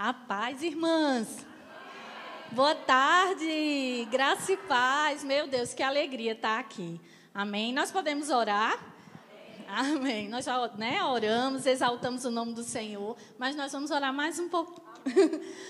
A paz, irmãs. Boa tarde, graça e paz. Meu Deus, que alegria estar aqui. Amém? Nós podemos orar? Amém. Nós já, oramos, exaltamos o nome do Senhor, mas nós vamos orar mais um pouco.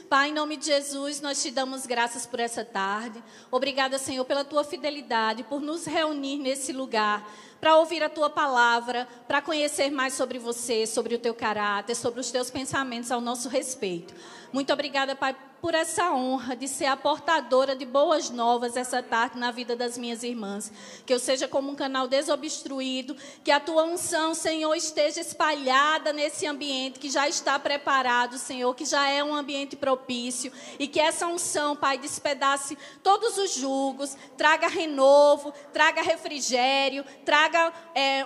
Pai, em nome de Jesus, nós te damos graças por essa tarde. Obrigada, Senhor, pela tua fidelidade, por nos reunir nesse lugar, para ouvir a tua palavra, para conhecer mais sobre você, sobre o teu caráter, sobre os teus pensamentos ao nosso respeito. Muito obrigada, Pai, por essa honra de ser a portadora de boas novas essa tarde na vida das minhas irmãs. Que eu seja como um canal desobstruído, que a tua unção, Senhor, esteja espalhada nesse ambiente que já está preparado, Senhor, que já é um ambiente propício, e que essa unção, Pai, despedace todos os julgos, traga renovo, traga refrigério, traga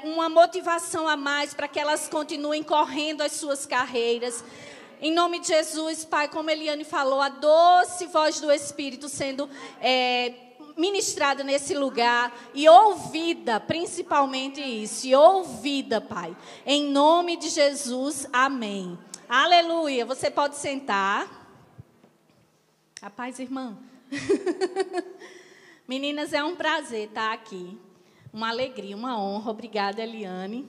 uma motivação a mais para que elas continuem correndo as suas carreiras. Em nome de Jesus, Pai, como Eliane falou, a doce voz do Espírito sendo ministrada nesse lugar e ouvida, principalmente isso, e ouvida, Pai. Em nome de Jesus, amém. Aleluia. Você pode sentar. A paz, irmã. Meninas, é um prazer estar aqui. Uma alegria, uma honra. Obrigada, Eliane.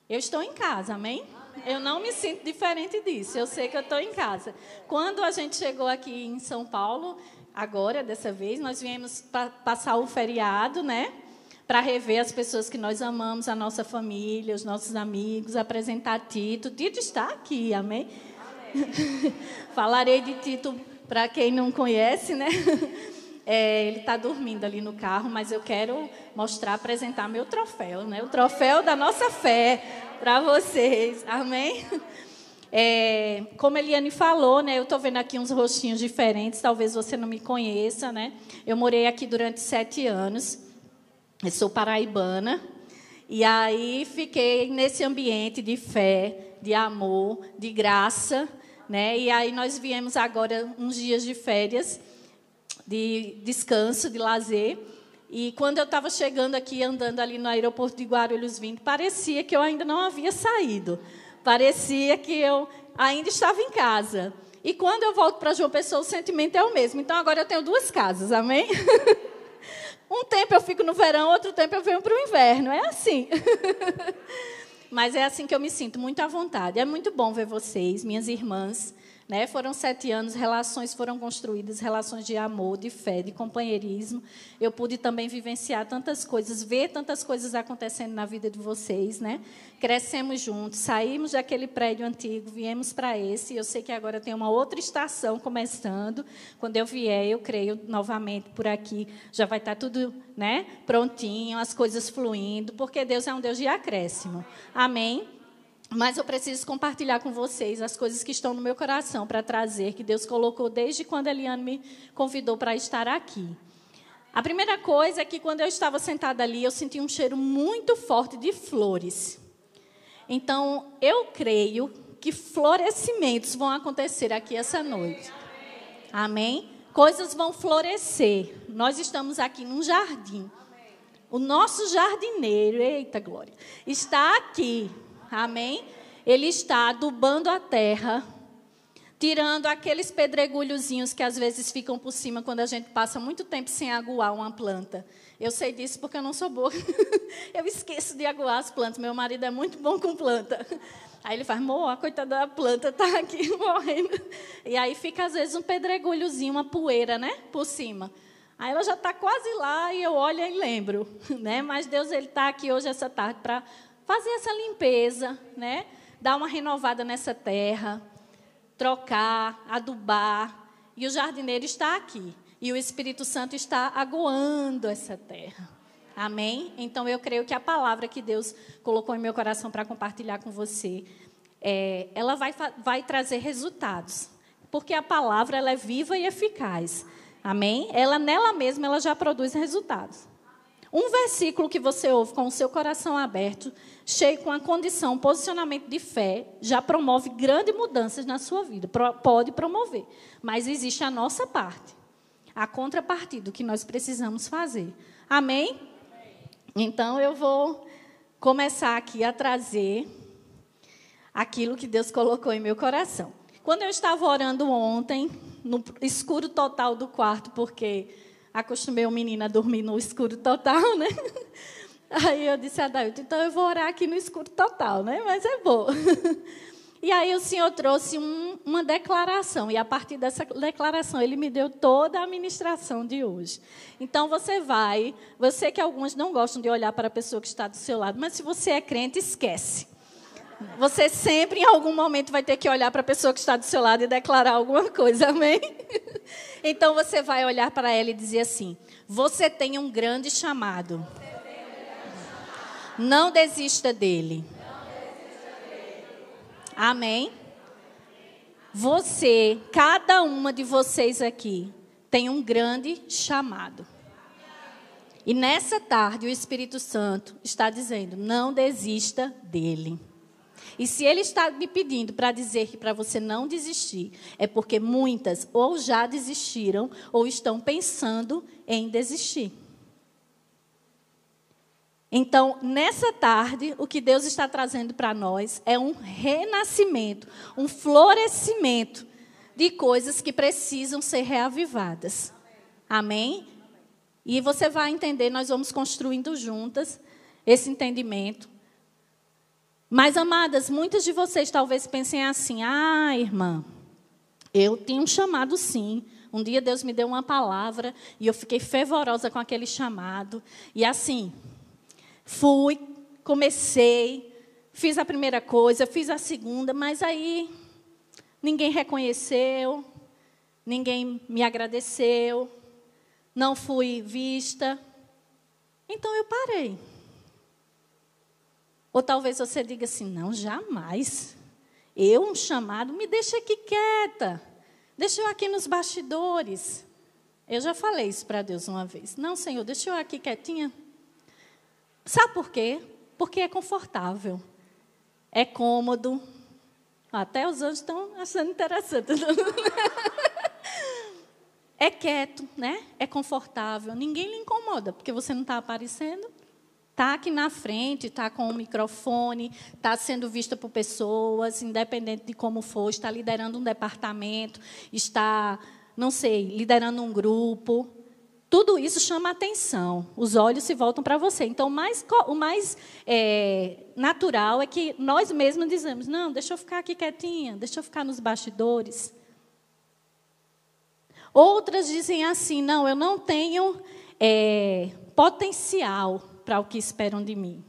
Eu estou em casa, amém? Eu não me sinto diferente disso, eu sei que eu estou em casa. Quando a gente chegou aqui em São Paulo, agora, dessa vez, nós viemos passar o feriado, né? Para rever as pessoas que nós amamos, a nossa família, os nossos amigos, apresentar Tito. Tito está aqui, amém? Amém. Falarei de Tito para quem não conhece, né? Ele está dormindo ali no carro, mas eu quero mostrar, apresentar meu troféu, né? O troféu da nossa fé para vocês, amém? Como a Eliane falou, né? Eu estou vendo aqui uns rostinhos diferentes, talvez você não me conheça, né? Eu morei aqui durante 7 anos, eu sou paraibana, e aí fiquei nesse ambiente de fé, de amor, de graça, né? E aí nós viemos agora uns dias de férias, de descanso, de lazer. E quando eu estava chegando aqui, andando ali no aeroporto de Guarulhos vindo, parecia que eu ainda não havia saído. Parecia que eu ainda estava em casa. E quando eu volto para João Pessoa, o sentimento é o mesmo. Então, agora eu tenho 2 casas, amém? Um tempo eu fico no verão, outro tempo eu venho para o inverno. É assim. Mas é assim que eu me sinto, muito à vontade. É muito bom ver vocês, minhas irmãs. Né? Foram 7 anos, relações foram construídas, relações de amor, de fé, de companheirismo. Eu pude também vivenciar tantas coisas, ver tantas coisas acontecendo na vida de vocês. Né? Crescemos juntos, saímos daquele prédio antigo, viemos para esse. Eu sei que agora tem uma outra estação começando. Quando eu vier, eu creio, novamente por aqui, já vai estar tudo, né, prontinho, as coisas fluindo, porque Deus é um Deus de acréscimo. Amém? Mas eu preciso compartilhar com vocês as coisas que estão no meu coração para trazer, que Deus colocou desde quando a Eliane me convidou para estar aqui. A primeira coisa é que, quando eu estava sentada ali, eu senti um cheiro muito forte de flores. Então, eu creio que florescimentos vão acontecer aqui essa noite. Amém? Coisas vão florescer. Nós estamos aqui num jardim. O nosso jardineiro, eita glória, está aqui. Amém? Ele está adubando a terra, tirando aqueles pedregulhozinhos que às vezes ficam por cima quando a gente passa muito tempo sem aguar uma planta. Eu sei disso porque eu não sou boa. Eu esqueço de aguar as plantas. Meu marido é muito bom com planta. Aí ele faz, a coitada da planta está aqui morrendo. E aí fica às vezes um pedregulhozinho, uma poeira, né, por cima. Aí ela já está quase lá e eu olho e lembro. Né? Mas Deus está aqui hoje, essa tarde, para fazer essa limpeza, né? Dar uma renovada nessa terra, trocar, adubar. E o jardineiro está aqui. E o Espírito Santo está aguando essa terra. Amém? Então, eu creio que a palavra que Deus colocou em meu coração para compartilhar com você, ela vai trazer resultados. Porque a palavra ela é viva e eficaz. Amém? Nela mesma, ela já produz resultados. Um versículo que você ouve com o seu coração aberto, cheio com a condição, posicionamento de fé, já promove grandes mudanças na sua vida. Pode promover, mas existe a nossa parte, a contrapartida que nós precisamos fazer. Amém? Então, eu vou começar aqui a trazer aquilo que Deus colocou em meu coração. Quando eu estava orando ontem, no escuro total do quarto, porque acostumei o menino a dormir no escuro total, né? Aí eu disse a Dailton, então eu vou orar aqui no escuro total, né? Mas é bom. E aí o Senhor trouxe uma declaração, e a partir dessa declaração Ele me deu toda a ministração de hoje. Então você que algumas não gostam de olhar para a pessoa que está do seu lado, mas se você é crente, esquece. Você sempre, em algum momento, vai ter que olhar para a pessoa que está do seu lado e declarar alguma coisa, amém? Então você vai olhar para ela e dizer assim, você tem um grande chamado. Não desista dele. Amém? Você, cada uma de vocês aqui, tem um grande chamado. E nessa tarde, o Espírito Santo está dizendo, não desista dele. E se ele está me pedindo para dizer que para você não desistir, é porque muitas ou já desistiram ou estão pensando em desistir. Então, nessa tarde, o que Deus está trazendo para nós é um renascimento, um florescimento de coisas que precisam ser reavivadas. Amém? E você vai entender, nós vamos construindo juntas esse entendimento. Mas, amadas, muitas de vocês talvez pensem assim, irmã, eu tinha um chamado sim. Um dia Deus me deu uma palavra e eu fiquei fervorosa com aquele chamado. E assim... fui, comecei, fiz a primeira coisa, fiz a segunda, mas aí ninguém reconheceu, ninguém me agradeceu, não fui vista. Então eu parei. Ou talvez você diga assim, não, jamais. Um chamado, me deixa aqui quieta, deixa eu aqui nos bastidores. Eu já falei isso para Deus uma vez. Não, Senhor, deixa eu aqui quietinha. Sabe por quê? Porque é confortável, é cômodo. Até os anjos estão achando interessante. É quieto, né? É confortável. Ninguém lhe incomoda, porque você não está aparecendo. Está aqui na frente, está com o microfone, está sendo vista por pessoas, independente de como for, está liderando um departamento, está, não sei, liderando um grupo. Tudo isso chama atenção, os olhos se voltam para você. Então, o mais natural é que nós mesmos dizemos, não, deixa eu ficar aqui quietinha, deixa eu ficar nos bastidores. Outras dizem assim, não, eu não tenho potencial para o que esperam de mim.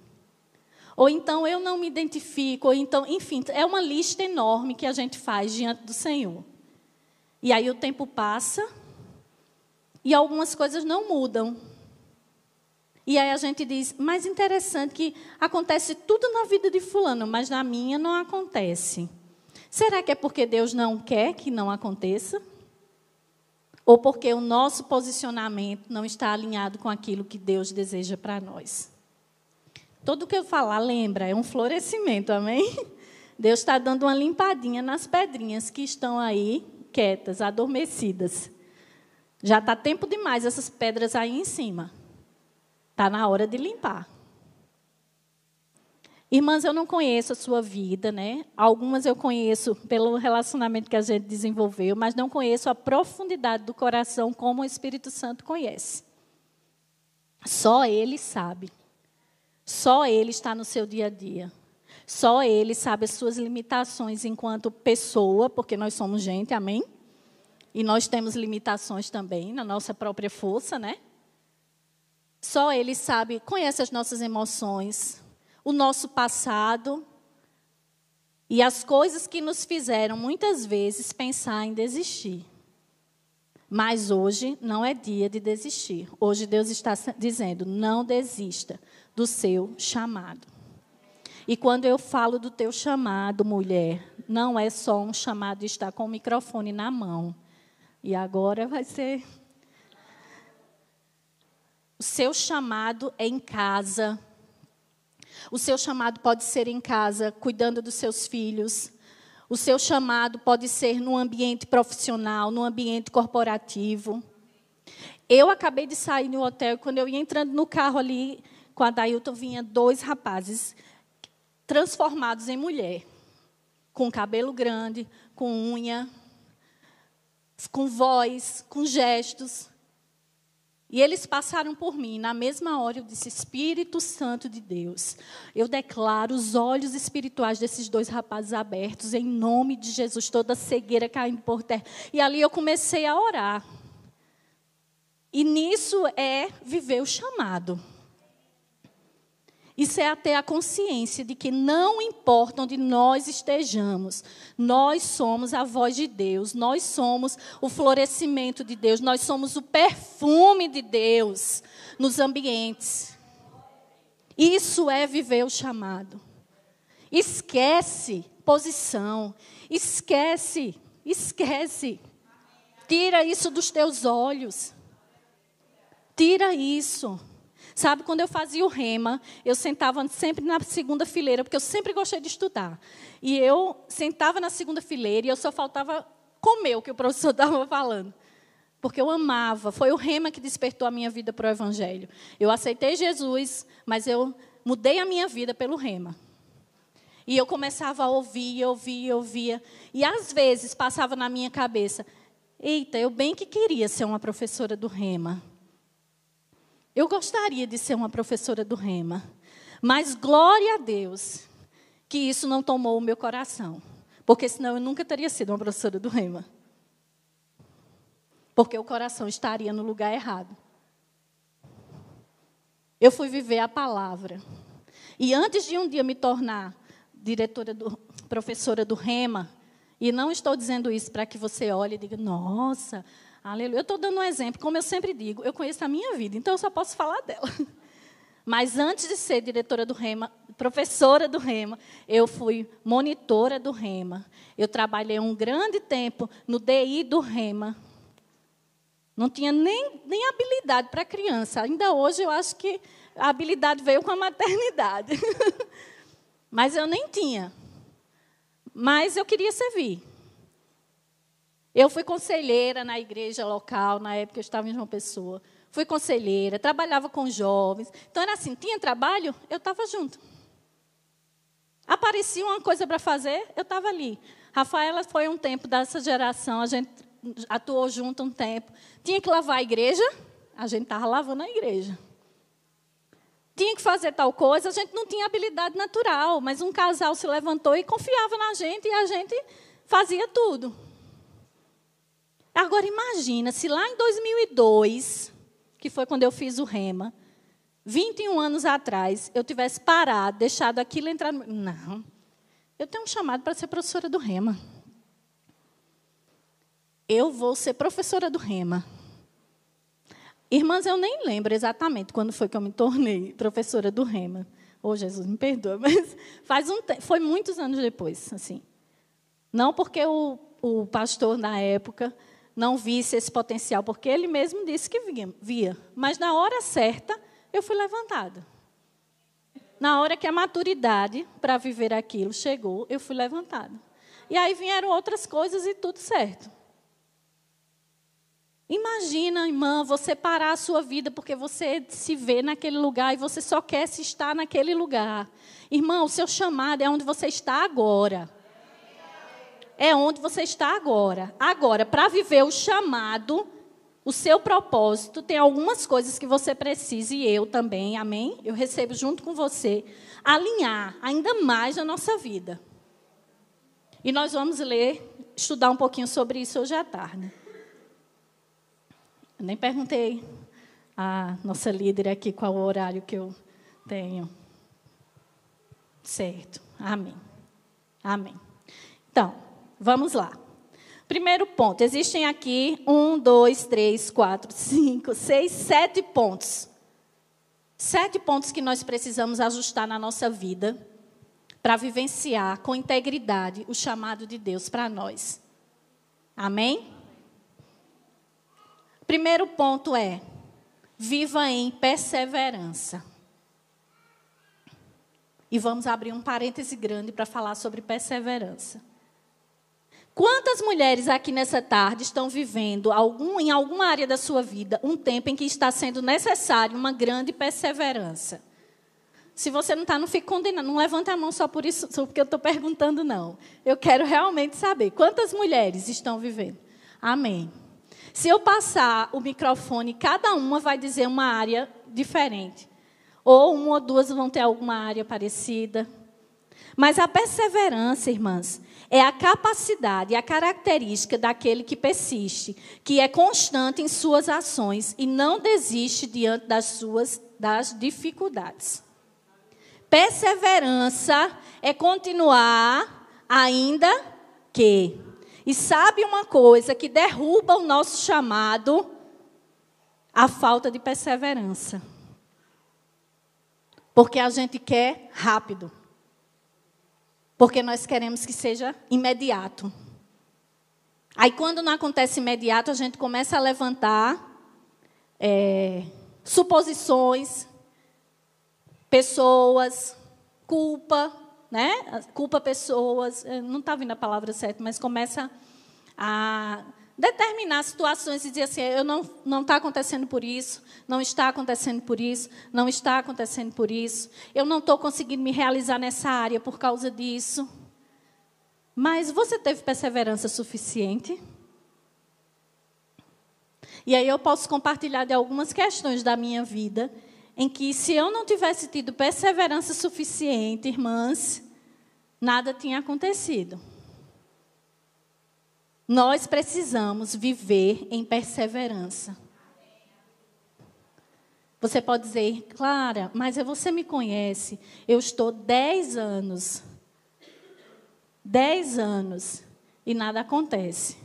Ou então, eu não me identifico, ou então, enfim, é uma lista enorme que a gente faz diante do Senhor. E aí o tempo passa... e algumas coisas não mudam. E aí a gente diz, mas interessante que acontece tudo na vida de fulano, mas na minha não acontece. Será que é porque Deus não quer que não aconteça? Ou porque o nosso posicionamento não está alinhado com aquilo que Deus deseja para nós? Tudo que eu falar, lembra, é um florescimento, amém? Deus está dando uma limpadinha nas pedrinhas que estão aí, quietas, adormecidas. Já está tempo demais essas pedras aí em cima. Está na hora de limpar. Irmãs, eu não conheço a sua vida, né? Algumas eu conheço pelo relacionamento que a gente desenvolveu, mas não conheço a profundidade do coração como o Espírito Santo conhece. Só Ele sabe. Só Ele está no seu dia a dia. Só Ele sabe as suas limitações enquanto pessoa, porque nós somos gente, amém? E nós temos limitações também na nossa própria força, né? Só Ele sabe, conhece as nossas emoções, o nosso passado e as coisas que nos fizeram, muitas vezes, pensar em desistir. Mas hoje não é dia de desistir. Hoje Deus está dizendo, não desista do seu chamado. E quando eu falo do teu chamado, mulher, não é só um chamado de estar com o microfone na mão. E agora vai ser... O seu chamado é em casa. O seu chamado pode ser em casa, cuidando dos seus filhos. O seu chamado pode ser no ambiente profissional, no ambiente corporativo. Eu acabei de sair no hotel, quando eu ia entrando no carro ali, com a Dailton, vinha 2 rapazes transformados em mulher. com cabelo grande, com unha, com voz, com gestos. E eles passaram por mim. Na mesma hora eu disse, Espírito Santo de Deus, eu declaro os olhos espirituais desses 2 rapazes abertos, em nome de Jesus, toda cegueira caindo por terra. E ali eu comecei a orar. E nisso é viver o chamado. Isso é ter a consciência de que não importa onde nós estejamos, nós somos a voz de Deus, nós somos o florescimento de Deus, nós somos o perfume de Deus nos ambientes. Isso é viver o chamado. Esquece posição, esquece. Tira isso dos teus olhos. Tira isso. Sabe, quando eu fazia o rema, eu sentava sempre na segunda fileira, porque eu sempre gostei de estudar. E eu sentava na segunda fileira e eu só faltava comer o que o professor estava falando. Porque eu amava. Foi o rema que despertou a minha vida para o Evangelho. Eu aceitei Jesus, mas eu mudei a minha vida pelo rema. E eu começava a ouvia. E às vezes passava na minha cabeça, eita, eu bem que queria ser uma professora do rema. Eu gostaria de ser uma professora do rema, mas glória a Deus que isso não tomou o meu coração, porque senão eu nunca teria sido uma professora do rema, porque o coração estaria no lugar errado. Eu fui viver a palavra, e antes de um dia me tornar professora do rema, e não estou dizendo isso para que você olhe e diga, nossa, aleluia. Eu estou dando um exemplo, como eu sempre digo, eu conheço a minha vida, então eu só posso falar dela. Mas antes de ser diretora do rema, professora do rema, eu fui monitora do rema. Eu trabalhei um grande tempo no DI do rema. Não tinha nem habilidade para criança. Ainda hoje eu acho que a habilidade veio com a maternidade. Mas eu nem tinha. Mas eu queria servir. Eu fui conselheira na igreja local, na época eu estava em João Pessoa. Fui conselheira, trabalhava com jovens. Então, era assim, tinha trabalho, eu estava junto. Aparecia uma coisa para fazer, eu estava ali. Rafaela foi um tempo dessa geração, a gente atuou junto um tempo. Tinha que lavar a igreja, a gente estava lavando a igreja. Tinha que fazer tal coisa, a gente não tinha habilidade natural, mas um casal se levantou e confiava na gente e a gente fazia tudo. Agora, imagina, se lá em 2002, que foi quando eu fiz o rema, 21 anos atrás, eu tivesse parado, deixado aquilo entrar... Não, eu tenho um chamado para ser professora do rema. Eu vou ser professora do rema. Irmãs, eu nem lembro exatamente quando foi que eu me tornei professora do rema. Oh, Jesus, me perdoa, mas foi muitos anos depois. Assim. Não porque o pastor, na época, não visse esse potencial, porque ele mesmo disse que via. Mas, na hora certa, eu fui levantada. Na hora que a maturidade para viver aquilo chegou, eu fui levantada. E aí vieram outras coisas e tudo certo. Imagina, irmã, você parar a sua vida porque você se vê naquele lugar e você só quer se estar naquele lugar. Irmão, o seu chamado é onde você está agora. É onde você está agora. Agora, para viver o chamado, o seu propósito, tem algumas coisas que você precisa, e eu também, amém? Eu recebo junto com você, alinhar ainda mais a nossa vida. E nós vamos estudar um pouquinho sobre isso hoje à tarde. Eu nem perguntei à nossa líder aqui qual o horário que eu tenho. Certo. Amém. Amém. Então, vamos lá. Primeiro ponto. Existem aqui 1, 2, 3, 4, 5, 6, 7 pontos. 7 pontos que nós precisamos ajustar na nossa vida para vivenciar com integridade o chamado de Deus para nós. Amém? Primeiro ponto é, viva em perseverança. E vamos abrir um parêntese grande para falar sobre perseverança. Quantas mulheres aqui nessa tarde estão vivendo em alguma área da sua vida um tempo em que está sendo necessário uma grande perseverança? Se você não está, não fique condenando. Não levanta a mão só por isso, só porque eu estou perguntando, não. Eu quero realmente saber quantas mulheres estão vivendo. Amém. Se eu passar o microfone, cada uma vai dizer uma área diferente. Ou uma ou duas vão ter alguma área parecida. Mas a perseverança, irmãs, é a capacidade, a característica daquele que persiste, que é constante em suas ações e não desiste diante das dificuldades. Perseverança é continuar ainda que. E sabe uma coisa que derruba o nosso chamado? A falta de perseverança. Porque a gente quer rápido. Porque nós queremos que seja imediato. Aí, quando não acontece imediato, a gente começa a levantar suposições, pessoas, culpa, né? Culpa pessoas, não está vindo a palavra certa, mas começa a determinar situações e dizer assim, não está acontecendo por isso, não está acontecendo por isso, não está acontecendo por isso, eu não estou conseguindo me realizar nessa área por causa disso. Mas você teve perseverança suficiente? E aí eu posso compartilhar de algumas questões da minha vida, em que se eu não tivesse tido perseverança suficiente, irmãs, nada tinha acontecido. Nós precisamos viver em perseverança. Você pode dizer, Clara, mas você me conhece, eu estou 10 anos e nada acontece.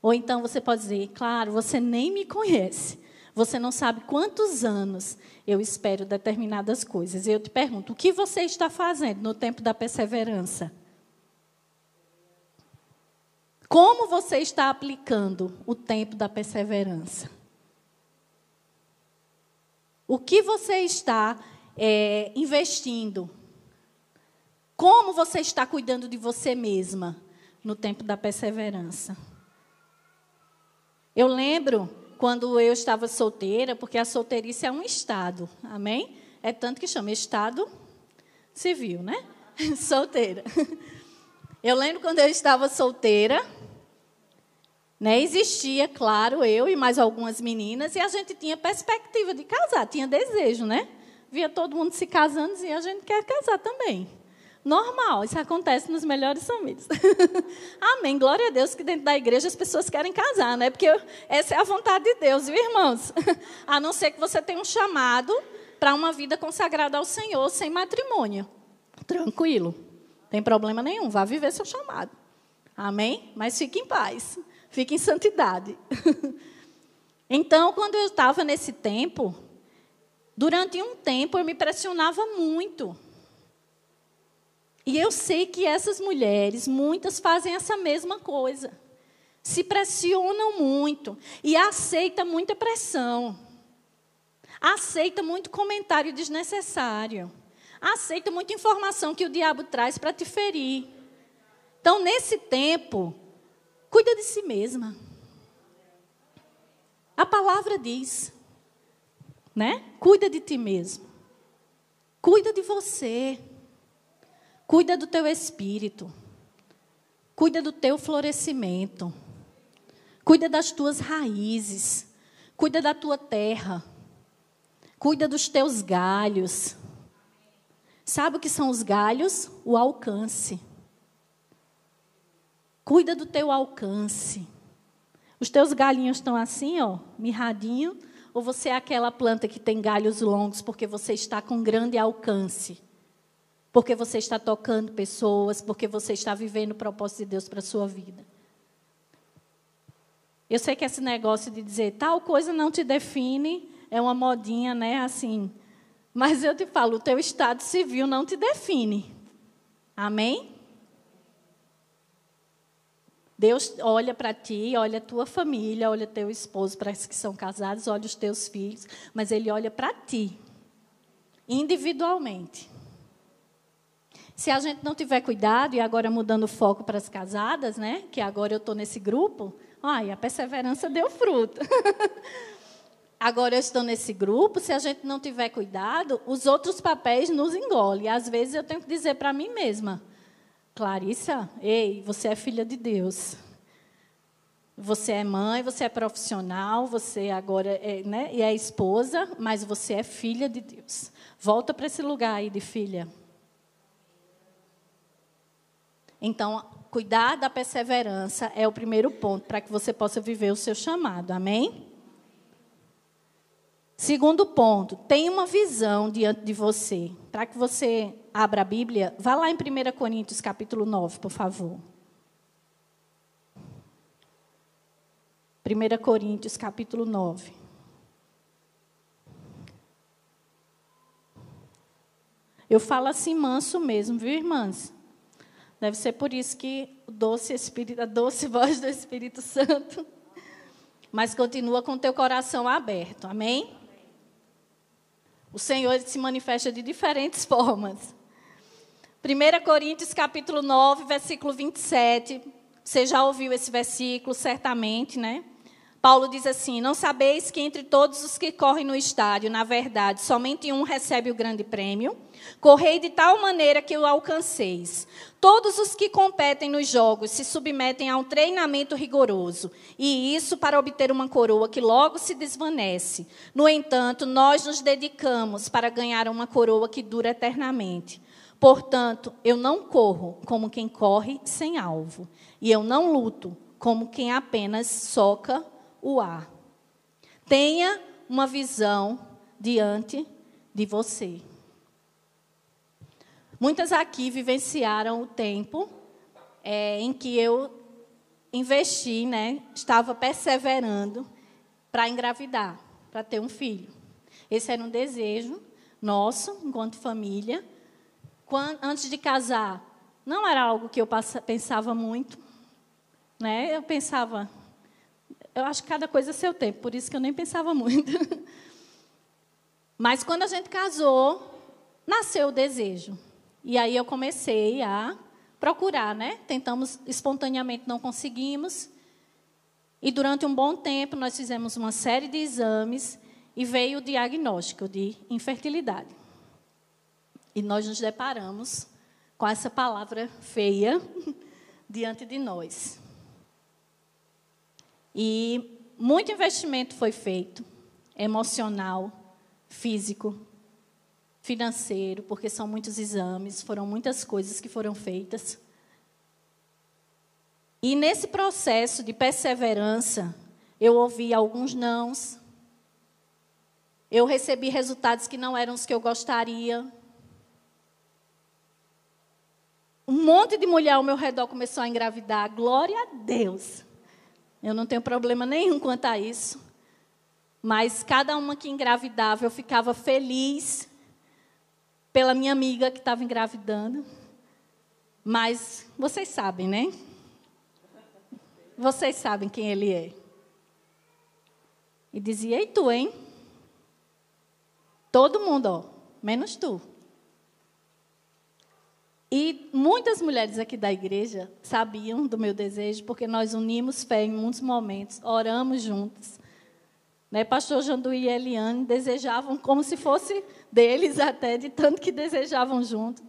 Ou então você pode dizer, claro, você nem me conhece. Você não sabe quantos anos eu espero determinadas coisas. E eu te pergunto, o que você está fazendo no tempo da perseverança? Como você está aplicando o tempo da perseverança? O que você está investindo? Como você está cuidando de você mesma no tempo da perseverança? Eu lembro quando eu estava solteira, porque a solteirice é um estado, amém? É tanto que chama estado civil, né? Solteira. Eu lembro quando eu estava solteira, né, existia, claro, eu e mais algumas meninas, e a gente tinha perspectiva de casar, tinha desejo, né? Via todo mundo se casando e a gente quer casar também. Normal, isso acontece nos melhores famílias. Amém, glória a Deus que dentro da igreja as pessoas querem casar, né? Porque essa é a vontade de Deus, viu, irmãos? A não ser que você tenha um chamado para uma vida consagrada ao Senhor sem matrimônio. Tranquilo, não tem problema nenhum, vá viver seu chamado. Amém? Mas fique em paz, fique em santidade. Então, quando eu estava nesse tempo, durante um tempo eu me pressionava muito. E eu sei que essas mulheres, muitas fazem essa mesma coisa. Se pressionam muito e aceitam muita pressão. Aceita muito comentário desnecessário. Aceita muita informação que o diabo traz para te ferir. Então, nesse tempo, cuida de si mesma. A palavra diz, né? Cuida de ti mesmo. Cuida de você. Cuida do teu espírito. Cuida do teu florescimento. Cuida das tuas raízes. Cuida da tua terra. Cuida dos teus galhos. Sabe o que são os galhos? O alcance. Cuida do teu alcance. Os teus galhinhos estão assim, ó, mirradinho, ou você é aquela planta que tem galhos longos porque você está com grande alcance? Porque você está tocando pessoas, porque você está vivendo o propósito de Deus para a sua vida. Eu sei que esse negócio de dizer tal coisa não te define é uma modinha, né, assim. Mas eu te falo, o teu estado civil não te define. Amém? Deus olha para ti, olha a tua família, olha teu esposo, para os que são casados, olha os teus filhos, mas Ele olha para ti, individualmente. Se a gente não tiver cuidado, e agora mudando o foco para as casadas, né? Que agora eu estou nesse grupo, a perseverança deu fruto. Agora, eu estou nesse grupo, se a gente não tiver cuidado, os outros papéis nos engolem. Às vezes, eu tenho que dizer para mim mesma, Clarissa, ei, você é filha de Deus. Você é mãe, você é profissional, você agora é esposa, mas você é filha de Deus. Volta para esse lugar aí de filha. Então, cuidar da perseverança é o primeiro ponto para que você possa viver o seu chamado. Amém? Segundo ponto, tenha uma visão diante de você. Para que você abra a Bíblia, vá lá em 1 Coríntios, capítulo 9, por favor. 1 Coríntios, capítulo 9. Eu falo assim manso mesmo, viu, irmãs? Deve ser por isso que a doce voz do Espírito Santo. Mas continua com o teu coração aberto, amém? O Senhor se manifesta de diferentes formas. 1 Coríntios, capítulo 9, versículo 27. Você já ouviu esse versículo, certamente, né? Paulo diz assim, não sabeis que entre todos os que correm no estádio, na verdade, somente um recebe o grande prêmio? Correi de tal maneira que o alcanceis. Todos os que competem nos jogos se submetem a um treinamento rigoroso, e isso para obter uma coroa que logo se desvanece. No entanto, nós nos dedicamos para ganhar uma coroa que dura eternamente. Portanto, eu não corro como quem corre sem alvo, e eu não luto como quem apenas soca o ar. Tenha uma visão diante de você. Muitas aqui vivenciaram o tempo em que eu investi, né? Estava perseverando para engravidar, para ter um filho. Esse era um desejo nosso, enquanto família. Antes de casar, não era algo que eu pensava muito, né? Eu acho que cada coisa é seu tempo, por isso que eu nem pensava muito. Mas quando a gente casou, nasceu o desejo. E aí eu comecei a procurar, né? Tentamos espontaneamente, não conseguimos. E durante um bom tempo nós fizemos uma série de exames e veio o diagnóstico de infertilidade. E nós nos deparamos com essa palavra feia diante de nós. E muito investimento foi feito, emocional, físico, financeiro, porque são muitos exames, foram muitas coisas que foram feitas. E nesse processo de perseverança, eu ouvi alguns nãos, eu recebi resultados que não eram os que eu gostaria. Um monte de mulher ao meu redor começou a engravidar, glória a Deus. Eu não tenho problema nenhum quanto a isso. Mas cada uma que engravidava, eu ficava feliz pela minha amiga que estava engravidando. Mas vocês sabem, né? Vocês sabem quem ele é. E dizia, e tu, hein? Todo mundo, ó, menos tu. E muitas mulheres aqui da igreja sabiam do meu desejo, porque nós unimos fé em muitos momentos, oramos juntos. Né? Pastor Janduí e Eliane desejavam como se fosse deles até, de tanto que desejavam junto.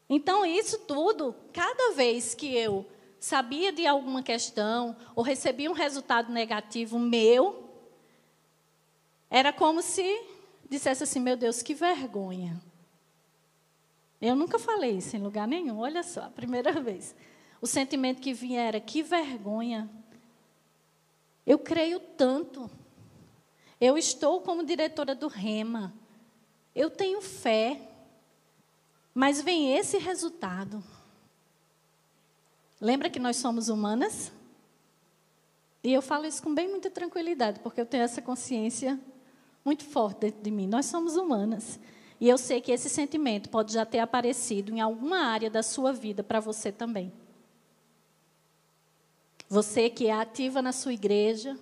Então, isso tudo, cada vez que eu sabia de alguma questão, ou recebia um resultado negativo meu, era como se dissesse assim, meu Deus, que vergonha. Eu nunca falei isso em lugar nenhum, olha só, a primeira vez. O sentimento que vinha era, que vergonha. Eu creio tanto. Eu estou como diretora do Rema. Eu tenho fé. Mas vem esse resultado. Lembra que nós somos humanas? E eu falo isso com bem muita tranquilidade, porque eu tenho essa consciência muito forte dentro de mim. Nós somos humanas. E eu sei que esse sentimento pode já ter aparecido em alguma área da sua vida para você também. Você que é ativa na sua igreja,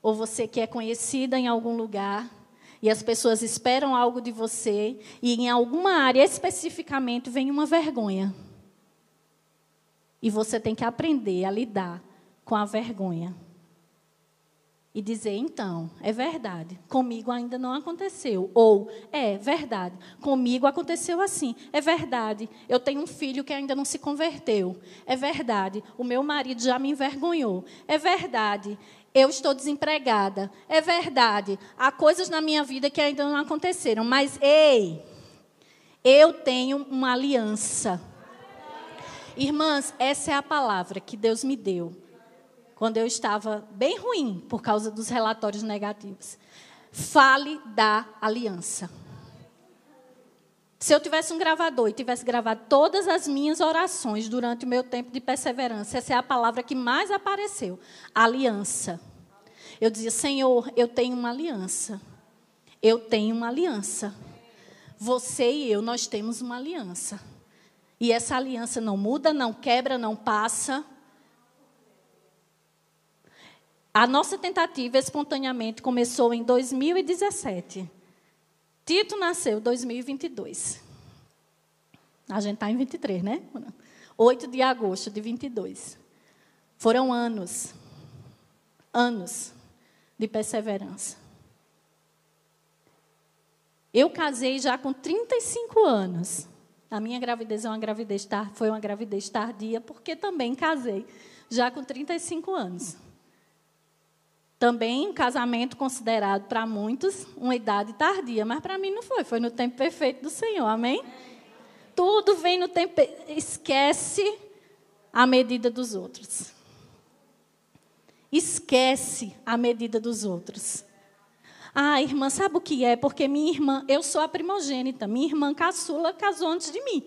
ou você que é conhecida em algum lugar, e as pessoas esperam algo de você, e em alguma área especificamente vem uma vergonha. E você tem que aprender a lidar com a vergonha. e dizer, então, é verdade, comigo ainda não aconteceu. Ou, é verdade, comigo aconteceu assim. É verdade, eu tenho um filho que ainda não se converteu. É verdade, o meu marido já me envergonhou. É verdade, eu estou desempregada. É verdade, há coisas na minha vida que ainda não aconteceram. Mas, ei, eu tenho uma aliança. Irmãs, essa é a palavra que Deus me deu quando eu estava bem ruim por causa dos relatórios negativos. Fale da aliança. Se eu tivesse um gravador e tivesse gravado todas as minhas orações durante o meu tempo de perseverança, essa é a palavra que mais apareceu. Aliança. Eu dizia, Senhor, eu tenho uma aliança. Eu tenho uma aliança. Você e eu, nós temos uma aliança. E essa aliança não muda, não quebra, não passa. A nossa tentativa, espontaneamente, começou em 2017. Tito nasceu em 2022. A gente está em 23, né? 8 de agosto de 22. Foram anos de perseverança. Eu casei já com 35 anos. A minha gravidez foi uma gravidez tardia, porque também casei já com 35 anos. Também um casamento considerado para muitos uma idade tardia, mas para mim não foi. Foi no tempo perfeito do Senhor, amém? Tudo vem no tempo. Esquece a medida dos outros. Esquece a medida dos outros. Ah, irmã, sabe o que é? Porque minha irmã, eu sou a primogênita. Minha irmã caçula casou antes de mim.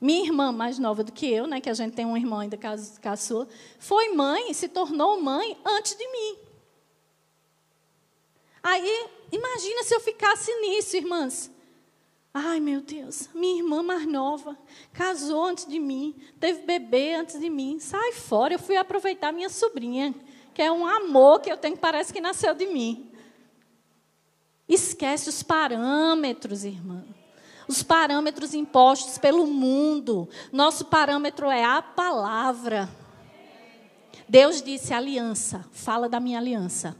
Minha irmã, mais nova do que eu, né, que a gente tem uma irmã ainda caçula, foi mãe, se tornou mãe antes de mim. Aí, imagina se eu ficasse nisso, irmãs. Ai, meu Deus, minha irmã mais nova casou antes de mim, teve bebê antes de mim. Sai fora, eu fui aproveitar minha sobrinha, que é um amor que eu tenho, parece que nasceu de mim. Esquece os parâmetros, irmã. Os parâmetros impostos pelo mundo. Nosso parâmetro é a palavra. Deus disse aliança, fala da minha aliança.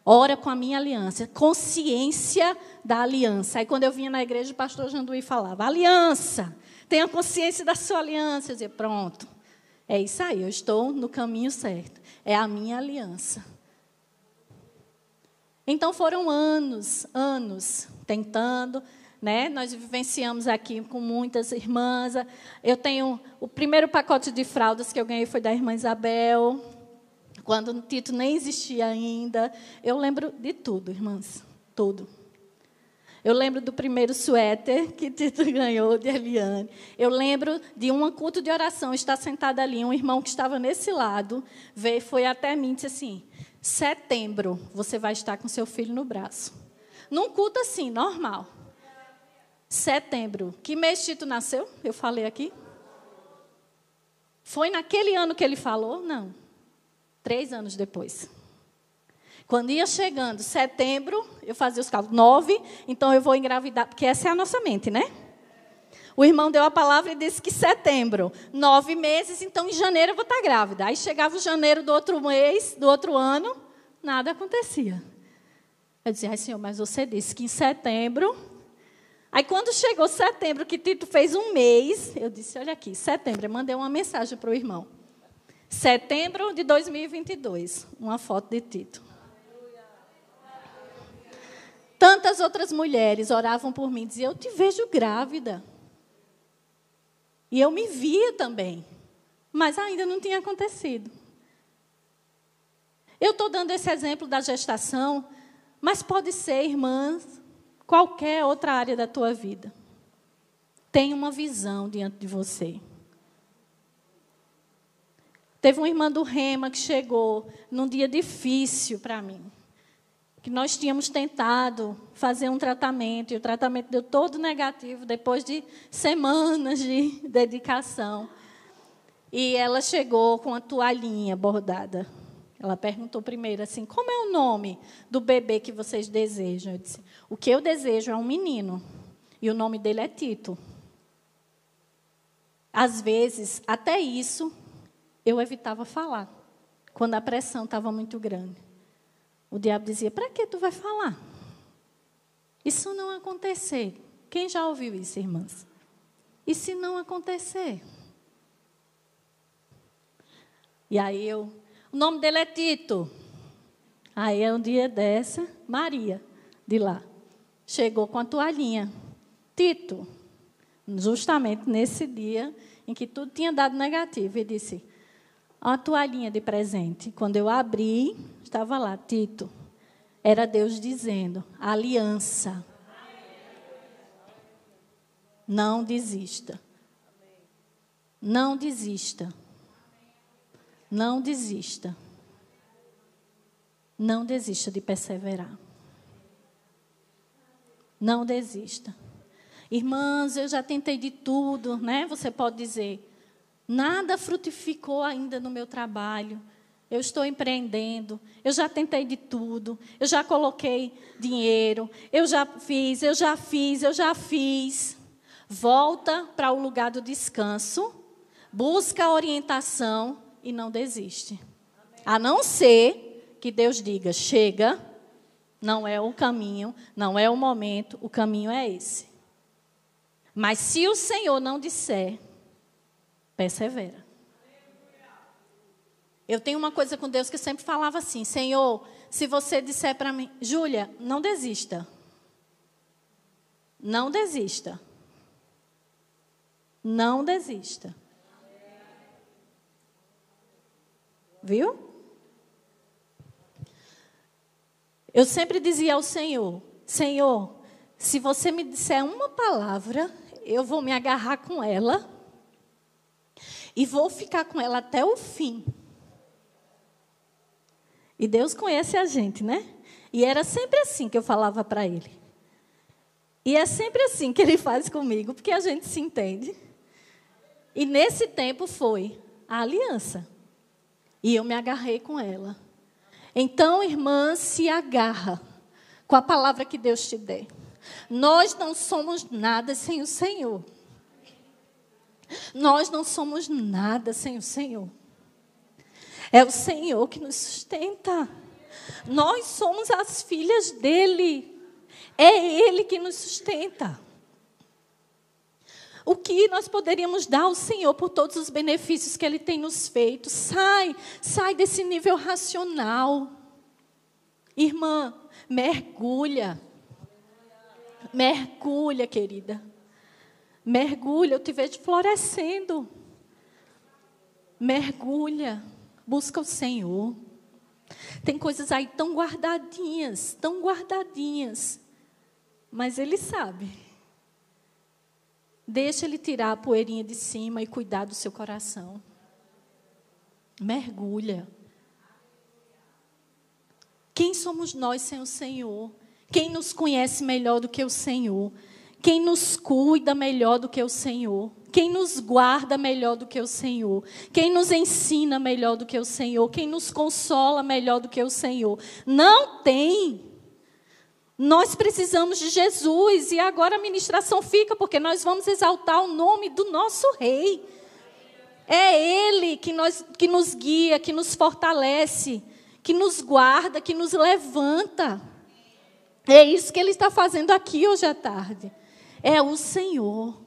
Ora com a minha aliança, consciência da aliança. Aí quando eu vinha na igreja, o pastor Janduí falava, aliança, tenha consciência da sua aliança. Eu dizia, pronto, é isso aí, eu estou no caminho certo. É a minha aliança. Então foram anos tentando, né? Nós vivenciamos aqui com muitas irmãs. Eu tenho o primeiro pacote de fraldas que eu ganhei foi da irmã Isabel. Quando o Tito nem existia ainda. Eu lembro de tudo, irmãs. Tudo. Eu lembro do primeiro suéter que Tito ganhou de Eliane. Eu lembro de um culto de oração. Está sentado ali, um irmão que estava nesse lado, veio, foi até mim e disse assim, setembro, você vai estar com seu filho no braço. Num culto assim, normal. Setembro. Que mês Tito nasceu? Eu falei aqui. Foi naquele ano que ele falou? Não. 3 anos depois. Quando ia chegando setembro, eu fazia os cálculos 9, então eu vou engravidar, porque essa é a nossa mente, né? O irmão deu a palavra e disse que setembro, 9 meses, então em janeiro eu vou estar grávida. Aí chegava o janeiro do outro mês, do outro ano, nada acontecia. Eu dizia, ai Senhor, mas você disse que em setembro... Aí quando chegou setembro, que Tito fez um mês, eu disse, olha aqui, setembro, eu mandei uma mensagem para o irmão. Setembro de 2022, uma foto de Tito. Tantas outras mulheres oravam por mim, diziam, eu te vejo grávida. E eu me via também, mas ainda não tinha acontecido. Eu estou dando esse exemplo da gestação, mas pode ser, irmãs, qualquer outra área da tua vida. Tem uma visão diante de você. Teve uma irmã do Rema que chegou num dia difícil para mim. Que nós tínhamos tentado fazer um tratamento, e o tratamento deu todo negativo, depois de semanas de dedicação. E ela chegou com a toalhinha bordada. Ela perguntou primeiro assim, como é o nome do bebê que vocês desejam? Eu disse, o que eu desejo é um menino, e o nome dele é Tito. Às vezes, até isso, eu evitava falar, quando a pressão estava muito grande. O diabo dizia, para que tu vai falar? Isso não acontecer. Quem já ouviu isso, irmãs? E se não acontecer? E aí o nome dele é Tito. Aí um dia dessa, Maria, de lá, chegou com a toalhinha. Tito, justamente nesse dia em que tudo tinha dado negativo, e disse, a toalhinha de presente. Quando eu abri, estava lá, Tito. Era Deus dizendo, aliança. Não desista. Não desista. Não desista. Não desista de perseverar. Não desista. Irmãs, eu já tentei de tudo, né? Você pode dizer, nada frutificou ainda no meu trabalho. Eu estou empreendendo, eu já tentei de tudo, eu já coloquei dinheiro, eu já fiz. Volta para o lugar do descanso, busca a orientação e não desiste. A não ser que Deus diga, chega, não é o caminho, não é o momento, o caminho é esse. Mas se o Senhor não disser, persevera. Eu tenho uma coisa com Deus que eu sempre falava assim, Senhor, se você disser para mim, Júlia, não desista. Não desista. Não desista. Viu? Eu sempre dizia ao Senhor, Senhor, se você me disser uma palavra, eu vou me agarrar com ela e vou ficar com ela até o fim. E Deus conhece a gente, né? E era sempre assim que eu falava para Ele. E é sempre assim que Ele faz comigo, porque a gente se entende. E nesse tempo foi a aliança. E eu me agarrei com ela. Então, irmã, se agarra com a palavra que Deus te der. Nós não somos nada sem o Senhor. Nós não somos nada sem o Senhor. É o Senhor que nos sustenta. Nós somos as filhas dEle. É Ele que nos sustenta. O que nós poderíamos dar ao Senhor por todos os benefícios que Ele tem nos feito? Sai desse nível racional. Irmã, mergulha. Mergulha, querida. Mergulha, eu te vejo florescendo. Mergulha. Busca o Senhor. Tem coisas aí tão guardadinhas. Mas Ele sabe. Deixa Ele tirar a poeirinha de cima e cuidar do seu coração. Mergulha. Quem somos nós sem o Senhor? Quem nos conhece melhor do que o Senhor? Quem nos cuida melhor do que o Senhor? Quem nos guarda melhor do que o Senhor? Quem nos ensina melhor do que o Senhor? Quem nos consola melhor do que o Senhor? Não tem. Nós precisamos de Jesus. E agora a ministração fica, porque nós vamos exaltar o nome do nosso Rei. É Ele que nos guia, que nos fortalece, que nos guarda, que nos levanta. É isso que Ele está fazendo aqui hoje à tarde. É o Senhor.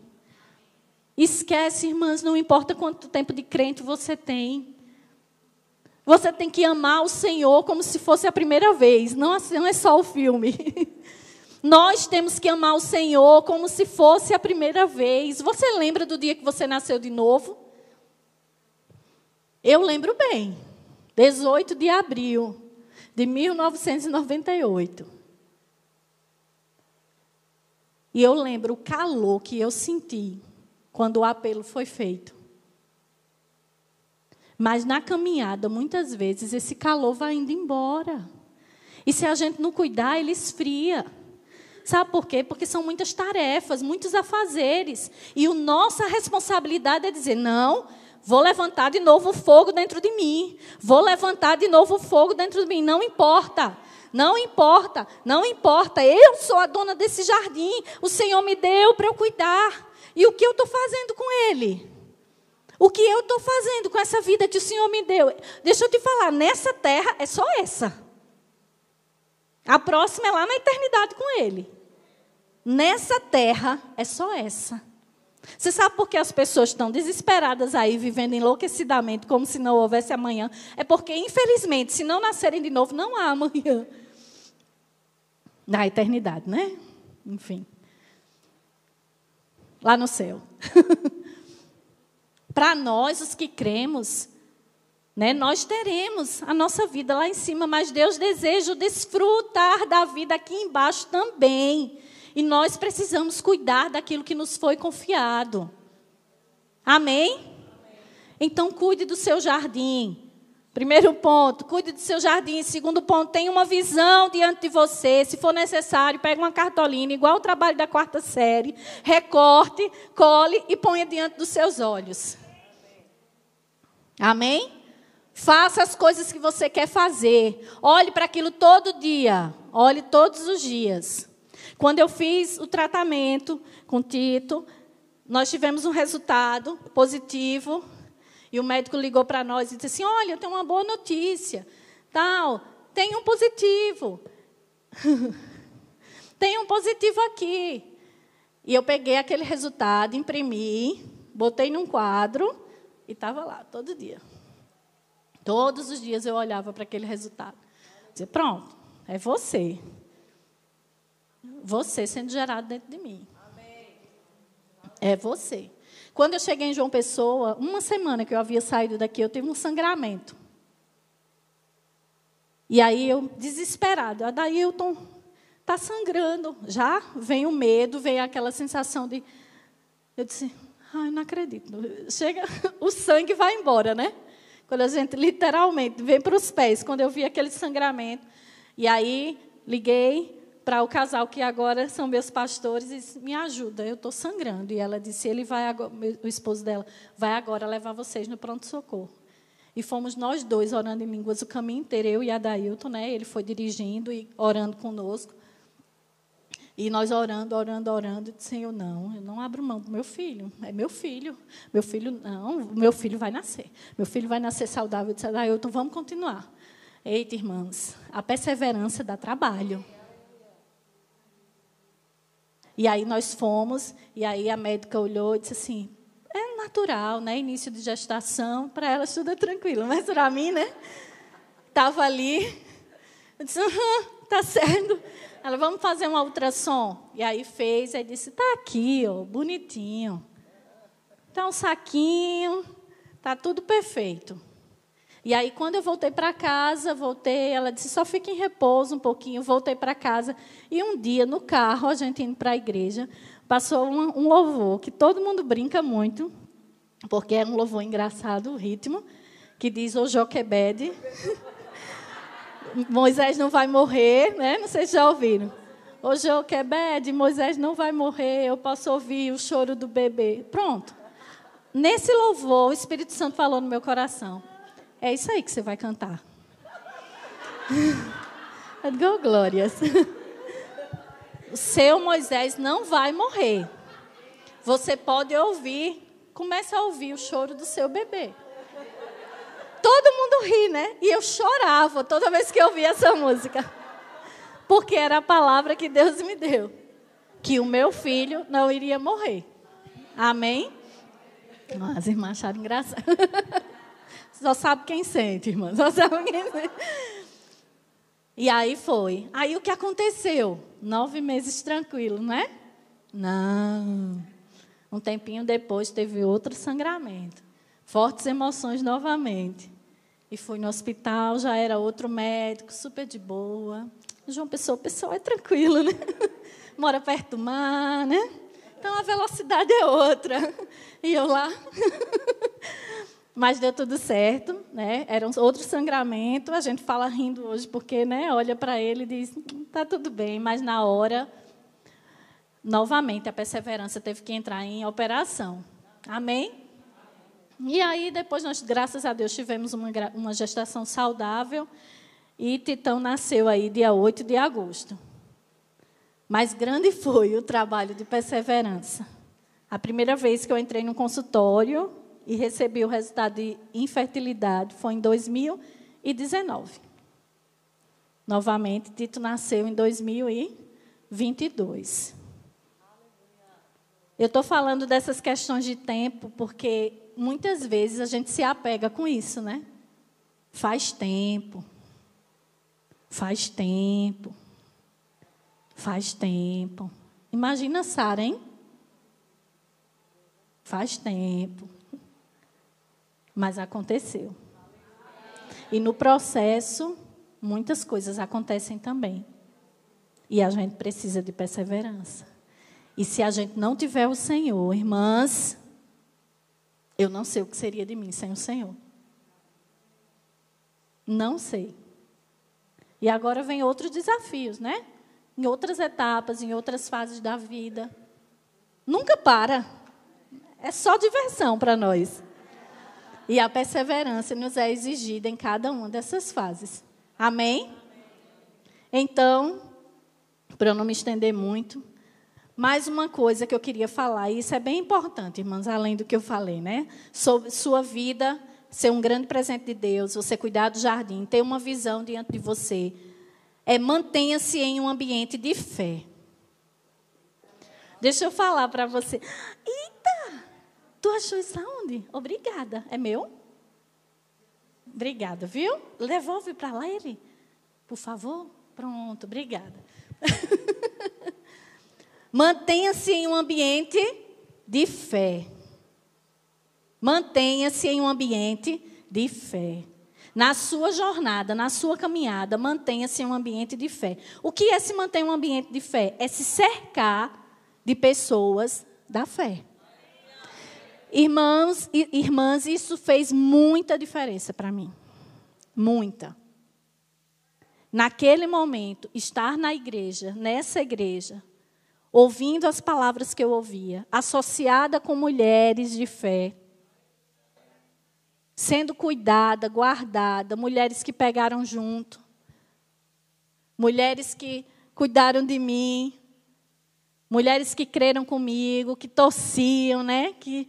Esquece, irmãs, não importa quanto tempo de crente você tem. Você tem que amar o Senhor como se fosse a primeira vez. Não é só o filme. Nós temos que amar o Senhor como se fosse a primeira vez. Você lembra do dia que você nasceu de novo? Eu lembro bem. 18 de abril de 1998. E eu lembro o calor que eu senti quando o apelo foi feito. Mas na caminhada, muitas vezes, esse calor vai indo embora. E se a gente não cuidar, ele esfria. Sabe por quê? Porque são muitas tarefas, muitos afazeres. E a nossa responsabilidade é dizer, não, vou levantar de novo o fogo dentro de mim. Vou levantar de novo o fogo dentro de mim. Não importa. Não importa, não importa. Eu sou a dona desse jardim. O Senhor me deu para eu cuidar. E o que eu estou fazendo com ele? O que eu estou fazendo com essa vida que o Senhor me deu? Deixa eu te falar, nessa terra é só essa. A próxima é lá na eternidade com Ele. Nessa terra, é só essa. Você sabe por que as pessoas estão desesperadas aí, vivendo enlouquecidamente, como se não houvesse amanhã? É porque, infelizmente, se não nascerem de novo, não há amanhã. Na eternidade, né? Enfim. Lá no céu. Para nós, os que cremos, né, nós teremos a nossa vida lá em cima, mas Deus deseja desfrutar da vida aqui embaixo também. E nós precisamos cuidar daquilo que nos foi confiado. Amém? Então, cuide do seu jardim. Primeiro ponto, cuide do seu jardim. Segundo ponto, tenha uma visão diante de você. Se for necessário, pegue uma cartolina, igual o trabalho da 4ª série, recorte, cole e ponha diante dos seus olhos. Amém? Faça as coisas que você quer fazer. Olhe para aquilo todo dia. Olhe todos os dias. Quando eu fiz o tratamento com Tito, nós tivemos um resultado positivo. E o médico ligou para nós e disse assim, olha, eu tenho uma boa notícia. Tem um positivo. Tem um positivo aqui. E eu peguei aquele resultado, imprimi, botei num quadro e estava lá todo dia. Todos os dias eu olhava para aquele resultado. Dizia, pronto, é você. Você sendo gerado dentro de mim. É você. Quando eu cheguei em João Pessoa, uma semana que eu havia saído daqui, eu tive um sangramento. E aí eu, desesperada, Adailton, está sangrando. Já vem o medo, vem aquela sensação de... Eu disse, eu não acredito. Chega, o sangue vai embora, né? Quando a gente literalmente vem para os pés, quando eu vi aquele sangramento. E aí liguei para o casal que agora são meus pastores e disse, me ajuda, eu estou sangrando. E ela disse, ele vai agora, o esposo dela, vai agora levar vocês no pronto-socorro. E fomos nós dois orando em línguas o caminho inteiro, eu e Adailton, né? Ele foi dirigindo e orando conosco. E nós orando. Eu disse, Senhor, eu não abro mão do meu filho. É meu filho. Meu filho vai nascer. Meu filho vai nascer saudável. Eu disse, Adailton, vamos continuar. Eita, irmãs, a perseverança dá trabalho. E aí nós fomos, e aí a médica olhou e disse assim, é natural, né? Início de gestação, para elas tudo é tranquilo, mas para mim, né? Estava ali, eu disse, está certo. Ela, vamos fazer um ultrassom. E aí fez, aí disse, está aqui, ó, bonitinho. Está um saquinho, está tudo perfeito. E aí, quando eu voltei para casa, ela disse, só fica em repouso um pouquinho, voltei para casa. E um dia, no carro, a gente indo para a igreja, passou um louvor, que todo mundo brinca muito, porque é um louvor engraçado, o ritmo, que diz, o Joquebede, Moisés não vai morrer, né? Não sei se já ouviram. O Joquebede, Moisés não vai morrer, eu posso ouvir o choro do bebê. Pronto. Nesse louvor, o Espírito Santo falou no meu coração. É isso aí que você vai cantar. Eu digo, glórias. O seu Moisés não vai morrer. Você pode ouvir, começa a ouvir o choro do seu bebê. Todo mundo ri, né? E eu chorava toda vez que eu ouvia essa música. Porque era a palavra que Deus me deu. Que o meu filho não iria morrer. Amém? As irmãs acharam engraçado. Só sabe quem sente, irmã. Só sabe quem sente. E aí foi. Aí o que aconteceu? 9 meses tranquilo, não é? Não. Um tempinho depois teve outro sangramento. Fortes emoções novamente. E fui no hospital, já era outro médico, super de boa. João Pessoa, o pessoal é tranquilo, né? Mora perto do mar, né? Então a velocidade é outra. E eu lá... Mas deu tudo certo, né? Era um outro sangramento. A gente fala rindo hoje porque, né, olha para ele e diz, está tudo bem. Mas na hora, novamente, a perseverança teve que entrar em operação. Amém? E aí, depois, nós, graças a Deus, tivemos uma gestação saudável. E Titão nasceu aí dia 8 de agosto. Mas grande foi o trabalho de perseverança. A primeira vez que eu entrei no consultório... e recebi o resultado de infertilidade, foi em 2019. Novamente, Tito nasceu em 2022. Eu estou falando dessas questões de tempo porque muitas vezes a gente se apega com isso, né? Faz tempo. Faz tempo. Faz tempo. Imagina Sara, hein? Faz tempo. Mas aconteceu. E no processo, muitas coisas acontecem também. E a gente precisa de perseverança. E se a gente não tiver o Senhor, irmãs, eu não sei o que seria de mim sem o Senhor. Não sei. E agora vem outros desafios, né? Em outras etapas, em outras fases da vida. Nunca para. É só diversão para nós. E a perseverança nos é exigida em cada uma dessas fases. Amém? Então, para eu não me estender muito, mais uma coisa que eu queria falar, e isso é bem importante, irmãs, além do que eu falei, né? Sobre sua vida ser um grande presente de Deus, você cuidar do jardim, ter uma visão diante de você. Mantenha-se em um ambiente de fé. Deixa eu falar para você. Eita! Tu achou isso aonde? Obrigada. É meu? Obrigada, viu? Devolve para lá ele, por favor. Pronto, obrigada. Mantenha-se em um ambiente de fé. Mantenha-se em um ambiente de fé. Na sua jornada, na sua caminhada, mantenha-se em um ambiente de fé. O que é se manter em um ambiente de fé? É se cercar de pessoas da fé. Irmãos e irmãs, isso fez muita diferença para mim. Muita. Naquele momento, estar na igreja, nessa igreja, ouvindo as palavras que eu ouvia, associada com mulheres de fé, sendo cuidada, guardada, mulheres que pegaram junto, mulheres que cuidaram de mim, mulheres que creram comigo, que torciam, né? Que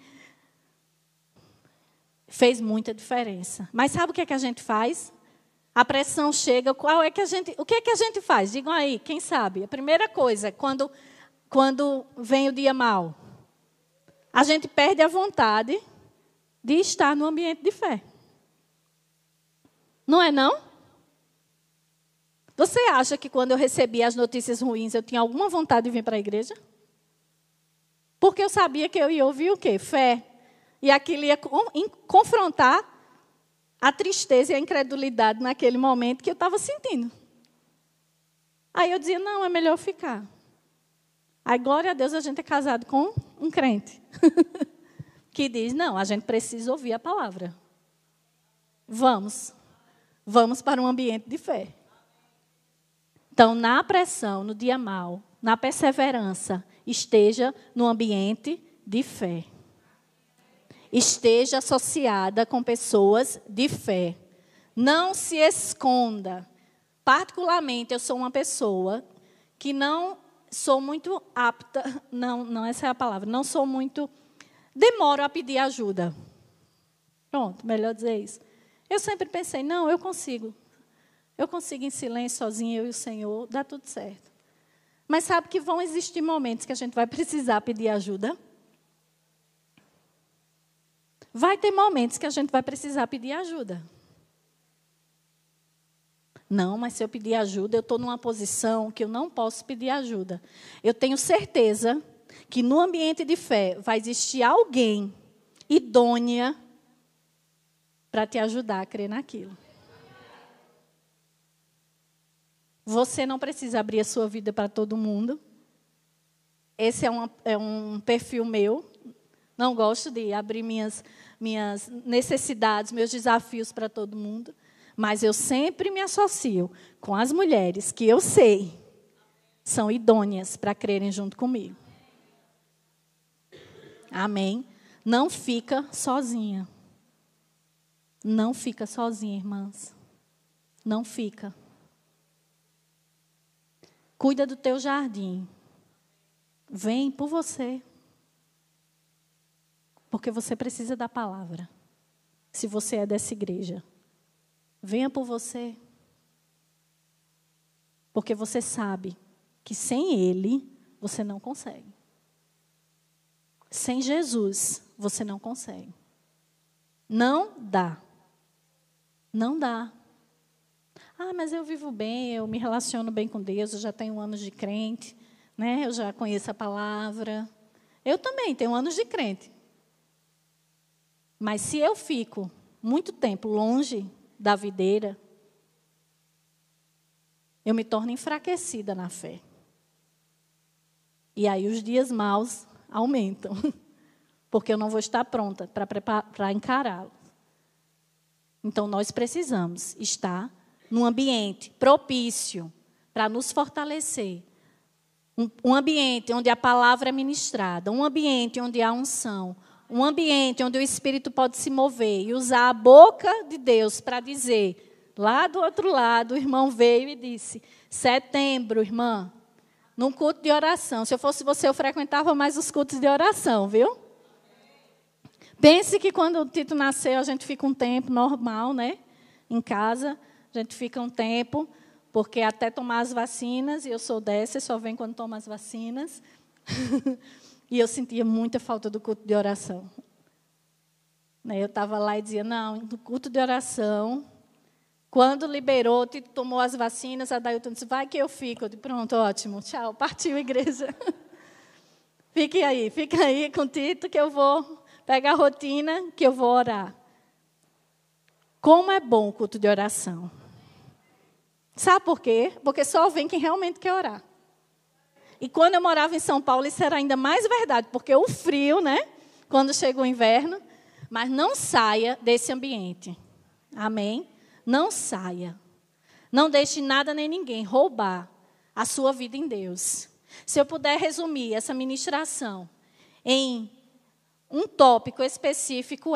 fez muita diferença. Mas sabe o que é que a gente faz? A pressão chega, o que é que a gente faz? Digam aí, quem sabe? A primeira coisa, quando vem o dia mau, a gente perde a vontade de estar no ambiente de fé. Não é, não? Você acha que quando eu recebia as notícias ruins, eu tinha alguma vontade de vir para a igreja? Porque eu sabia que eu ia ouvir o quê? Fé. E aquilo ia confrontar a tristeza e a incredulidade naquele momento que eu estava sentindo. Aí eu dizia, não, é melhor ficar. Aí, glória a Deus, a gente é casado com um crente. Que diz, não, a gente precisa ouvir a palavra. Vamos para um ambiente de fé. Então, na pressão, no dia mau, na perseverança, esteja no ambiente de fé. Esteja associada com pessoas de fé. Não se esconda. Particularmente, eu sou uma pessoa que não sou muito apta, não essa é a palavra, não sou muito, demoro a pedir ajuda. Pronto, melhor dizer isso. Eu sempre pensei, não, eu consigo em silêncio, sozinha, eu e o Senhor, dá tudo certo. Mas sabe que vão existir momentos que a gente vai precisar pedir ajuda? Vai ter momentos que a gente vai precisar pedir ajuda. Não, mas se eu pedir ajuda, eu estou numa posição que eu não posso pedir ajuda. Eu tenho certeza que no ambiente de fé vai existir alguém idônea para te ajudar a crer naquilo. Você não precisa abrir a sua vida para todo mundo. Esse é um perfil meu. Não gosto de abrir minhas necessidades, meus desafios para todo mundo. Mas eu sempre me associo com as mulheres que eu sei são idôneas para crerem junto comigo. Amém? Não fica sozinha. Não fica sozinha, irmãs. Não fica. Cuida do teu jardim. Vem por você. Porque você precisa da palavra. Se você é dessa igreja. Venha por você. Porque você sabe que sem Ele, você não consegue. Sem Jesus, você não consegue. Não dá. Não dá. Ah, mas eu vivo bem, eu me relaciono bem com Deus, eu já tenho anos de crente, né? Eu já conheço a palavra. Eu também tenho anos de crente. Mas se eu fico muito tempo longe da videira, eu me torno enfraquecida na fé. E aí os dias maus aumentam, porque eu não vou estar pronta para encará-los. Então, nós precisamos estar num ambiente propício para nos fortalecer. Um ambiente onde a palavra é ministrada, um ambiente onde há unção, um ambiente onde o Espírito pode se mover e usar a boca de Deus para dizer, lá do outro lado, o irmão veio e disse, setembro, irmã, num culto de oração. Se eu fosse você, eu frequentava mais os cultos de oração, viu? Pense que quando o Tito nasceu, a gente fica um tempo normal, né? Em casa, a gente fica um tempo, porque até tomar as vacinas, e eu sou dessa, só venho quando tomo as vacinas. E eu sentia muita falta do culto de oração. Eu estava lá e dizia, não, do culto de oração, quando liberou, Tito tomou as vacinas, a Dailton disse, vai que eu fico. Eu disse, pronto, ótimo, tchau, partiu a igreja. Fica aí com o Tito, que eu vou pegar a rotina, que eu vou orar. Como é bom o culto de oração. Sabe por quê? Porque só vem quem realmente quer orar. E quando eu morava em São Paulo, isso era ainda mais verdade, porque o frio, né? Quando chega o inverno, mas não saia desse ambiente. Amém? Não saia. Não deixe nada nem ninguém roubar a sua vida em Deus. Se eu puder resumir essa ministração em um tópico específico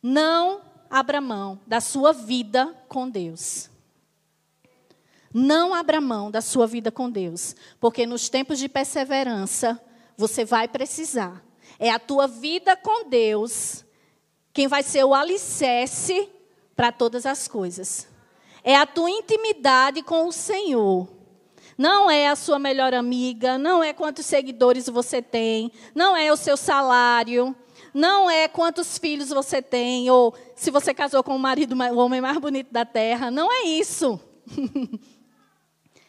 não abra mão da sua vida com Deus. Não abra mão da sua vida com Deus, porque nos tempos de perseverança, você vai precisar. É a tua vida com Deus quem vai ser o alicerce para todas as coisas. É a tua intimidade com o Senhor. Não é a sua melhor amiga, não é quantos seguidores você tem, não é o seu salário, não é quantos filhos você tem, ou se você casou com o marido, o homem mais bonito da terra. Não é isso.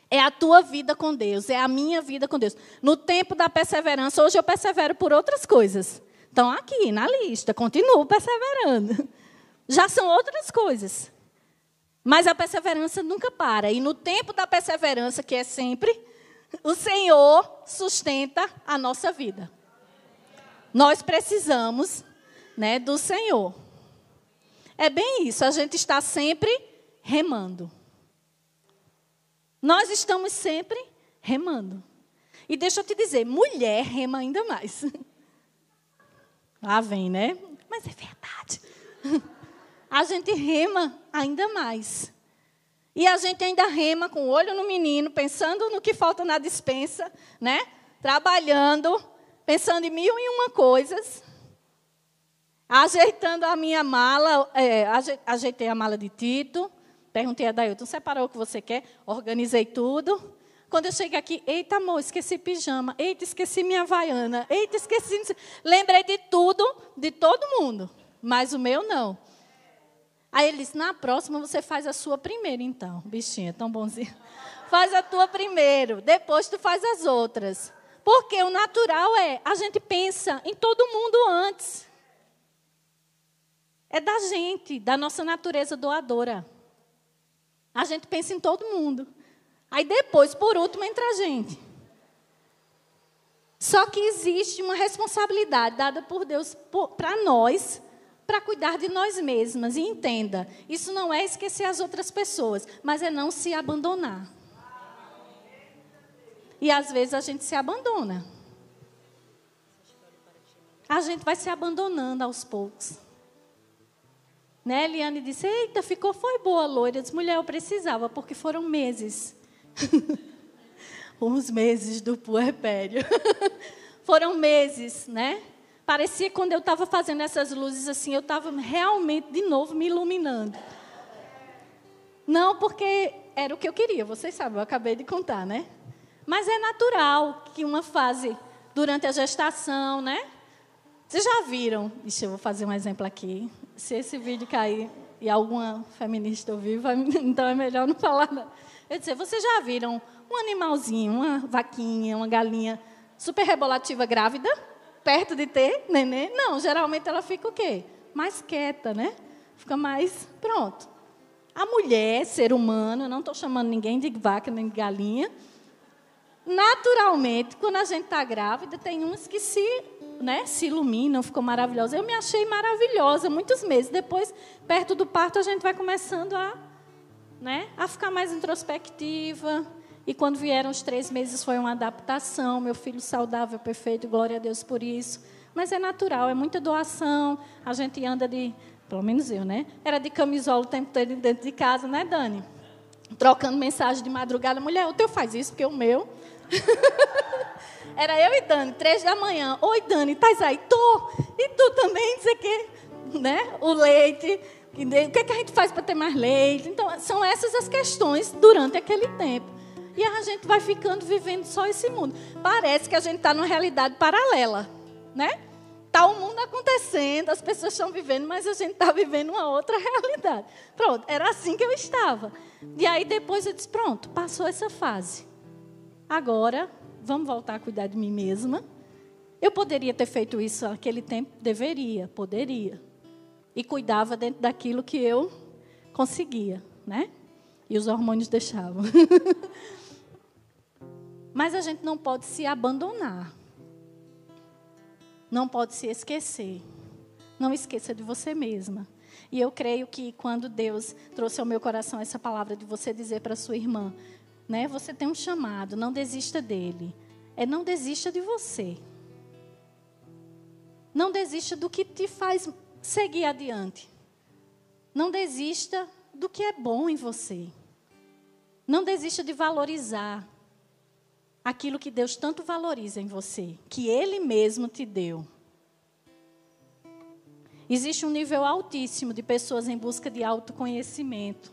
É a tua vida com Deus, é a minha vida com Deus. No tempo da perseverança, hoje eu persevero por outras coisas. Estão aqui na lista, continuo perseverando. Já são outras coisas. Mas a perseverança nunca para. E no tempo da perseverança, que é sempre, o Senhor sustenta a nossa vida. Nós precisamos, né, do Senhor. É bem isso, a gente está sempre remando. Nós estamos sempre remando. E deixa eu te dizer, mulher rema ainda mais. Lá vem, né? Mas é verdade. A gente rema ainda mais. E a gente ainda rema com o olho no menino, pensando no que falta na despensa, né? Trabalhando, pensando em 1001 coisas. Ajeitando a minha mala, ajeitei a mala de Tito. Perguntei a Dailton, separou o que você quer? Organizei tudo. Quando eu cheguei aqui, eita, amor, esqueci pijama. Eita, esqueci minha havaiana. Eita, esqueci... Lembrei de tudo, de todo mundo. Mas o meu, não. Aí ele disse, na próxima você faz a sua primeiro, então. Bichinha, tão bonzinho. Faz a tua primeiro, depois tu faz as outras. Porque o natural a gente pensa em todo mundo antes. É da gente, da nossa natureza doadora. A gente pensa em todo mundo. Aí depois, por último, entra a gente. Só que existe uma responsabilidade dada por Deus para nós, para cuidar de nós mesmas. E entenda, isso não é esquecer as outras pessoas, mas é não se abandonar. E às vezes a gente se abandona. A gente vai se abandonando aos poucos. Né, Eliane disse, eita, foi boa a loira. Eu disse, mulher, eu precisava, porque foram meses. Uns meses do puerpério. Foram meses, né? Parecia que quando eu estava fazendo essas luzes assim, eu estava realmente, de novo, me iluminando. Não, porque era o que eu queria, vocês sabem, eu acabei de contar, né? Mas é natural que uma fase durante a gestação, né? Vocês já viram? Deixa eu vou fazer um exemplo aqui. Se esse vídeo cair e alguma feminista ouvir, então é melhor não falar nada. Eu dizer, vocês já viram um animalzinho, uma vaquinha, uma galinha super rebolativa grávida, perto de ter neném? Não, geralmente ela fica o quê? Mais quieta, né? Fica mais pronto. A mulher, ser humano, eu não estou chamando ninguém de vaca nem de galinha, naturalmente, quando a gente está grávida, tem umas que se iluminam, ficam maravilhosas. Eu me achei maravilhosa muitos meses. Depois, perto do parto, a gente vai começando a ficar mais introspectiva. E quando vieram os 3 meses, foi uma adaptação. Meu filho saudável, perfeito, glória a Deus por isso. Mas é natural, é muita doação. A gente anda pelo menos eu, né? Era de camisola o tempo todo dentro de casa, né, Dani? Trocando mensagem de madrugada. Mulher, o teu faz isso, porque o meu... Era eu e Dani, 3 da manhã. Oi, Dani, estás aí? Tô. E tu também, não sei o quê. Né? O leite. O que a gente faz para ter mais leite? Então, são essas as questões durante aquele tempo. E a gente vai ficando vivendo só esse mundo. Parece que a gente está numa realidade paralela, né? Está o mundo acontecendo, as pessoas estão vivendo, mas a gente está vivendo uma outra realidade. Pronto, era assim que eu estava. E aí depois eu disse, pronto, passou essa fase. Agora, vamos voltar a cuidar de mim mesma. Eu poderia ter feito isso naquele tempo? Deveria, poderia. E cuidava dentro daquilo que eu conseguia, né? E os hormônios deixavam. Mas a gente não pode se abandonar. Não pode se esquecer. Não esqueça de você mesma. E eu creio que quando Deus trouxe ao meu coração essa palavra de você dizer para sua irmã, né, você tem um chamado, não desista dele. Não desista de você. Não desista do que te faz seguir adiante. Não desista do que é bom em você. Não desista de valorizar aquilo que Deus tanto valoriza em você, que Ele mesmo te deu. Existe um nível altíssimo de pessoas em busca de autoconhecimento,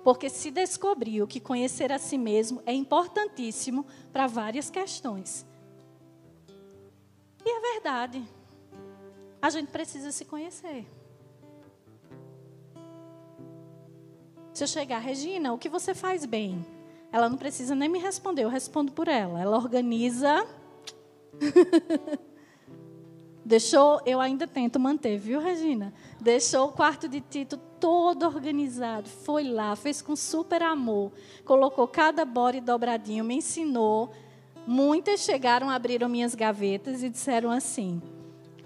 porque se descobriu que conhecer a si mesmo é importantíssimo para várias questões. E é verdade. A gente precisa se conhecer. Se eu chegar, Regina, o que você faz bem? Ela não precisa nem me responder, eu respondo por ela. Ela organiza. Eu ainda tento manter, viu, Regina? Deixou o quarto de Tito todo organizado. Foi lá, fez com super amor. Colocou cada body dobradinho, me ensinou. Muitas chegaram, abriram minhas gavetas e disseram assim...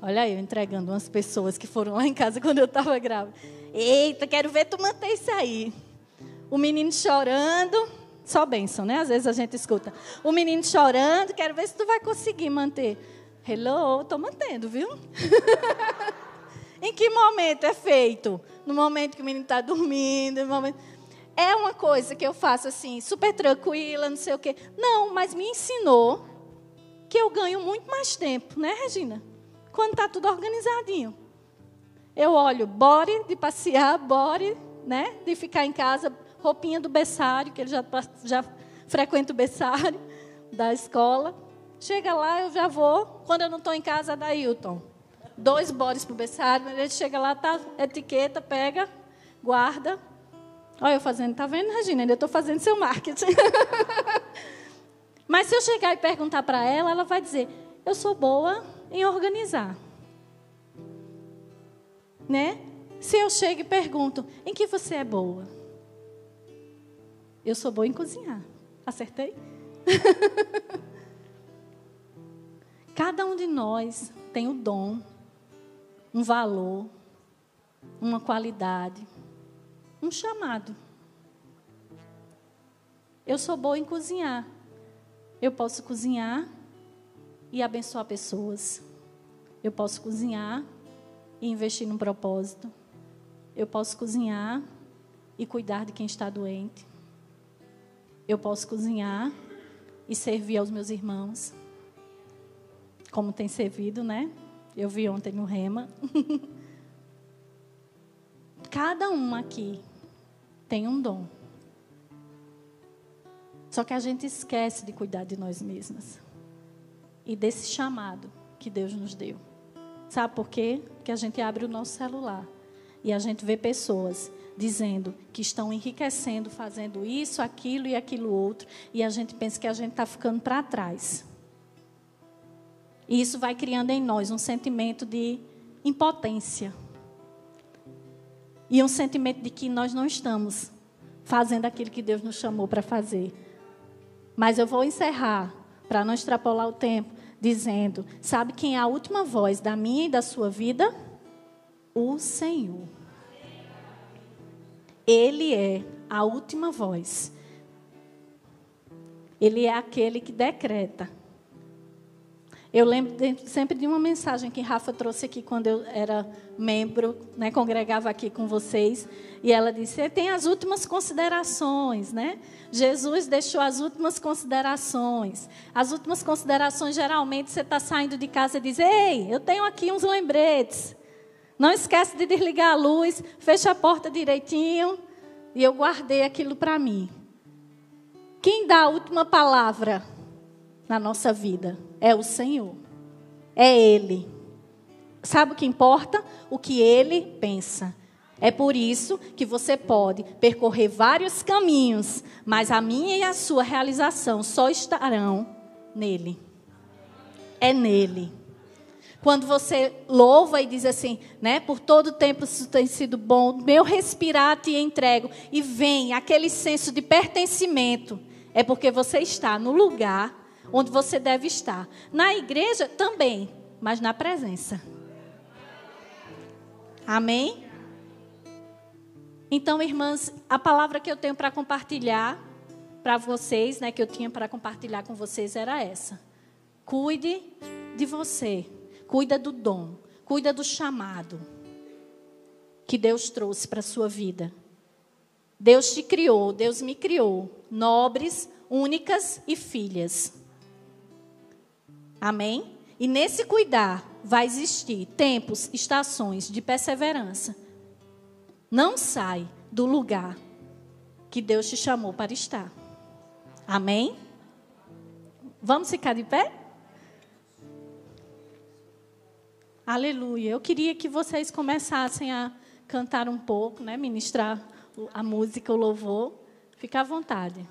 Olha eu entregando umas pessoas que foram lá em casa quando eu estava grávida. Eita, quero ver tu manter isso aí. O menino chorando, só bênção, né? Às vezes a gente escuta. O menino chorando, quero ver se tu vai conseguir manter. Hello, estou mantendo, viu? Em que momento é feito? No momento que o menino está dormindo. É uma coisa que eu faço assim, super tranquila, não sei o quê. Não, mas me ensinou que eu ganho muito mais tempo, né, Regina? Quando está tudo organizadinho. Eu olho body de passear, body, né, de ficar em casa, roupinha do berçário, que ele já frequenta o berçário da escola. Chega lá, eu já vou. Quando eu não estou em casa, da Hilton. 2 bodies para o berçário. Ele chega lá, tá, etiqueta, pega, guarda. Olha eu fazendo, tá vendo, Regina? Ainda estou fazendo seu marketing. Mas se eu chegar e perguntar para ela, ela vai dizer, eu sou boa em organizar. Né? Se eu chego e pergunto, em que você é boa? Eu sou boa em cozinhar. Acertei? Cada um de nós tem um dom, um valor, uma qualidade, um chamado. Eu sou boa em cozinhar. Eu posso cozinhar e abençoar pessoas. Eu posso cozinhar e investir num propósito. Eu posso cozinhar e cuidar de quem está doente. Eu posso cozinhar e servir aos meus irmãos. Como tem servido, né? Eu vi ontem no Rema. Cada um aqui tem um dom. Só que a gente esquece de cuidar de nós mesmas. E desse chamado que Deus nos deu. Sabe por quê? Porque a gente abre o nosso celular e a gente vê pessoas dizendo que estão enriquecendo, fazendo isso, aquilo e aquilo outro. E a gente pensa que a gente está ficando para trás. E isso vai criando em nós um sentimento de impotência. E um sentimento de que nós não estamos fazendo aquilo que Deus nos chamou para fazer. Mas eu vou encerrar, para não extrapolar o tempo, dizendo, sabe quem é a última voz da minha e da sua vida? O Senhor. Ele é a última voz. Ele é aquele que decreta. Eu lembro sempre de uma mensagem que Rafa trouxe aqui quando eu era membro, né, congregava aqui com vocês. E ela disse, tem as últimas considerações, né? Jesus deixou as últimas considerações. As últimas considerações, geralmente, você está saindo de casa e diz, ei, eu tenho aqui uns lembretes. Não esquece de desligar a luz, fecha a porta direitinho. E eu guardei aquilo para mim. Quem dá a última palavra na nossa vida? É o Senhor. É Ele. Sabe o que importa? O que Ele pensa. É por isso que você pode percorrer vários caminhos, mas a minha e a sua realização só estarão nele. É nele. Quando você louva e diz assim, né? Por todo o tempo isso tem sido bom, meu respirar te entrego. E vem aquele senso de pertencimento. É porque você está no lugar onde você deve estar. Na igreja também, mas na presença. Amém? Então, irmãs, a palavra que eu tenho para compartilhar para vocês, né, que eu tinha para compartilhar com vocês era essa. Cuide de você. Cuida do dom. Cuida do chamado que Deus trouxe para a sua vida. Deus te criou, Deus me criou. Nobres, únicas e filhas. Amém? E nesse cuidar vai existir tempos, estações de perseverança. Não sai do lugar que Deus te chamou para estar. Amém? Vamos ficar de pé? Aleluia. Eu queria que vocês começassem a cantar um pouco, né? Ministrar a música, o louvor. Fica à vontade.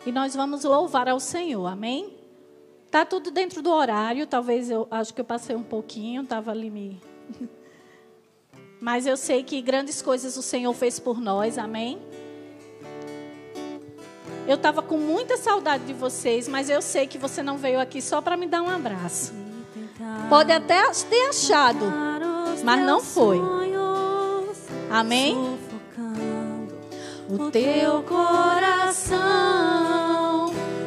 E nós vamos louvar ao Senhor, amém? Está tudo dentro do horário, talvez eu acho que eu passei um pouquinho, estava ali me... Mas eu sei que grandes coisas o Senhor fez por nós, amém? Eu estava com muita saudade de vocês, mas eu sei que você não veio aqui só para me dar um abraço. Pode até ter achado, mas não foi. Amém? O teu coração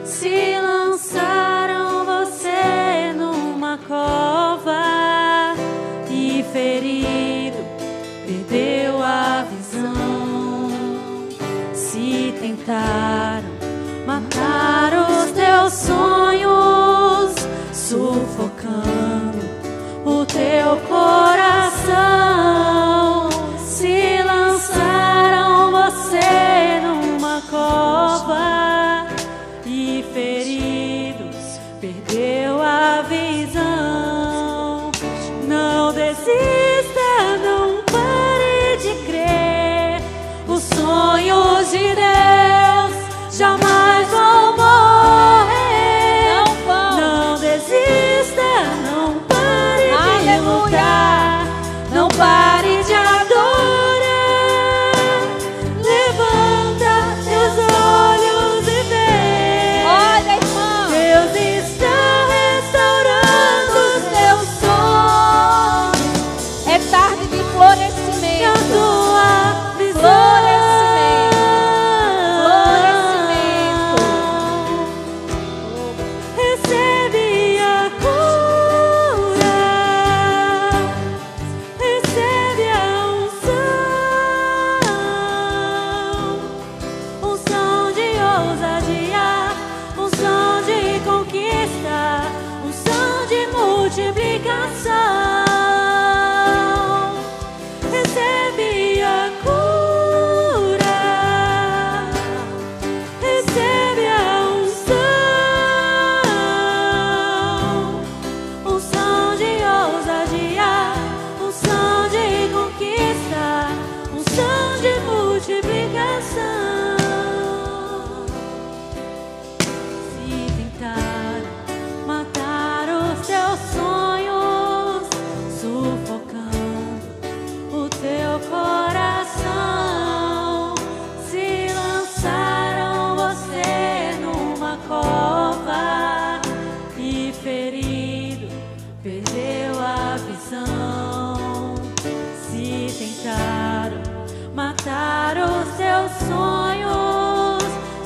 se lançaram você numa cova e ferido perdeu a visão. Se tentaram matar os teus sonhos, sufocando o teu coração, se lançaram você numa cova e feridos perdeu a visão. Não desista, não pare de crer. Os sonhos de Deus jamais vão morrer. Não vão. Não desista, não pare de lutar. Não pare de adorar. Levanta teus olhos e vê. Olha, irmão, Deus está restaurando os teus sonhos. É tarde de florescimento. A tua visão. Florescimento. visão. Se tentaram matar os teus sonhos,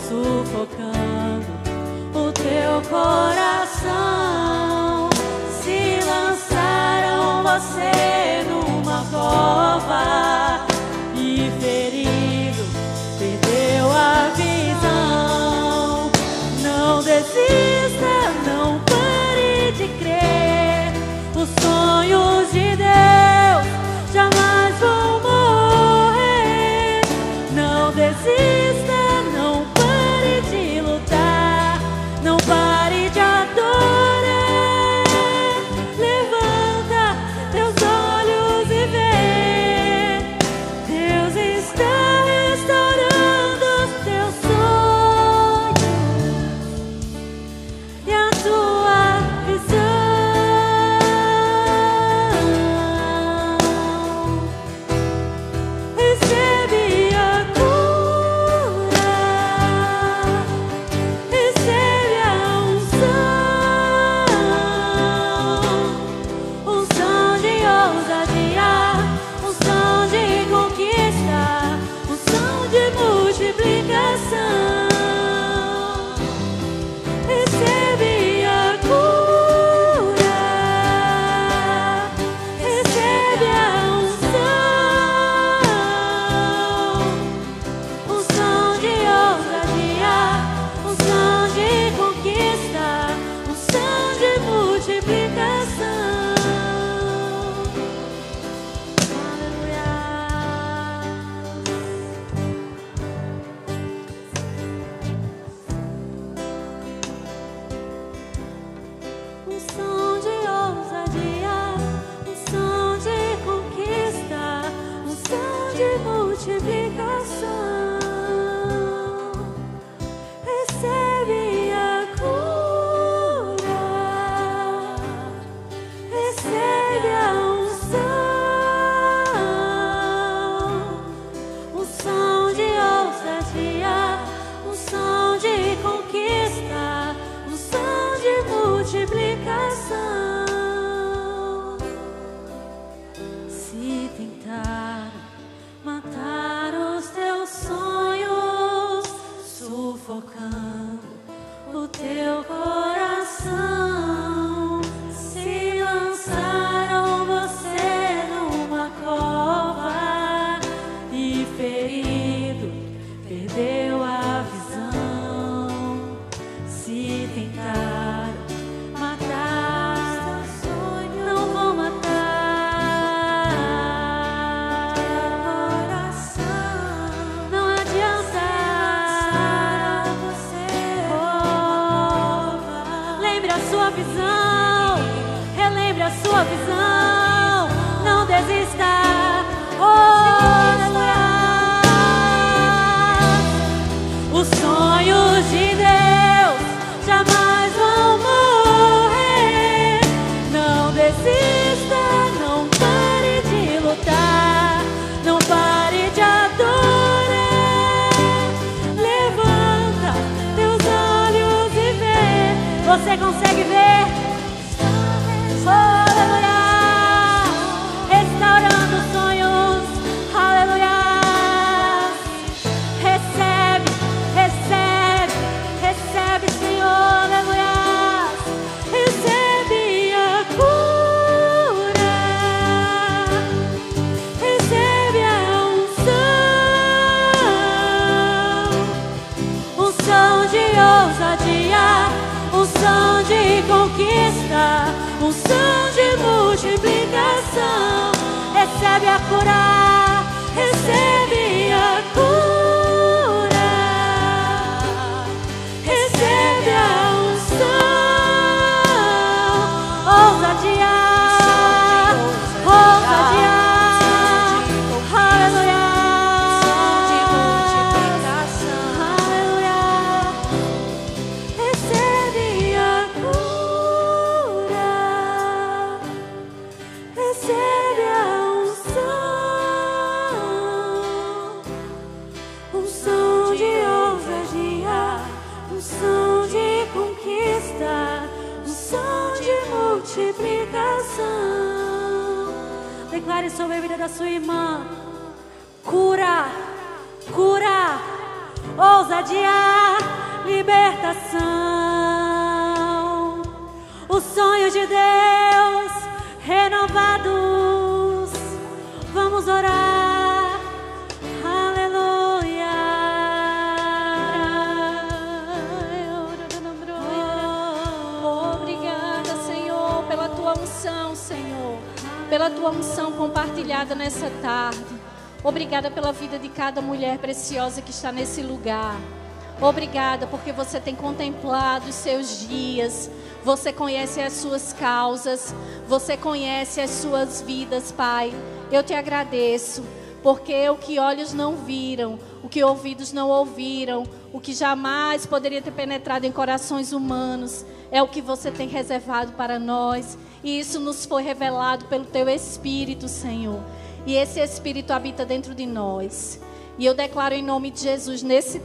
sufocando o teu coração, se lançaram você numa cova e ferido perdeu a visão. Não desista, não pare de crer. Os sonhos de Deus jamais vão morrer. Não desista, não pare de lutar, não pare de adorar. Levanta teus olhos e vê, Deus está restaurando os teus sonhos e a tua visão. Recebe a cura, recebe a unção de ousadia, unção de conquista, unção de multiplicação. Recebe a cura, recebe a unção de ousadia, unção de conquista, unção de multiplicação. Aleluia. Unção de ousadia, unção de conquista, unção de multiplicação. Recebe a cura, recebe a unção de ousadia, unção de conquista, unção de multiplicação. Se tentaram matar os teus sonhos, sufocando o teu coração, se lançaram você numa cova e ferido perdeu a visão. Se tentaram matar, não vão matar. Não adianta. Lembre a sua visão, relembre a sua visão. Não desista. Aleluia. Os sonhos de Deus jamais vão morrer. Não desista, não pare de lutar, não pare de adorar. Levanta teus olhos e vê. Você consegue ver? Aleluia. Restaurando os sonhos. Aleluia. Recebe, recebe, recebe, Senhor. Aleluia. Recebe a cura, recebe a unção de ousadia, unção de conquista, unção de multiplicação. Recebe a cura, recebe a cura, recebe a unção, ousadia, ousadia, aleluia, aleluia. Recebe a cura, recebe a unção de ousadia, unção de conquista, unção de multiplicação. Declare sobre a vida da sua irmã. Cura, cura, ousadia, libertação. Os sonhos de Deus renovados. Vamos orar. Aleluia. Obrigada, Senhor, pela tua unção, Senhor. Pela tua unção compartilhada nessa tarde. Obrigada pela vida de cada mulher preciosa que está nesse lugar. Obrigada porque você tem contemplado os seus dias. Você conhece as suas causas. Você conhece as suas vidas, Pai. Eu te agradeço porque o que olhos não viram, o que ouvidos não ouviram, o que jamais poderia ter penetrado em corações humanos, é o que você tem reservado para nós. E isso nos foi revelado pelo teu Espírito, Senhor. E esse Espírito habita dentro de nós. E eu declaro em nome de Jesus, nesse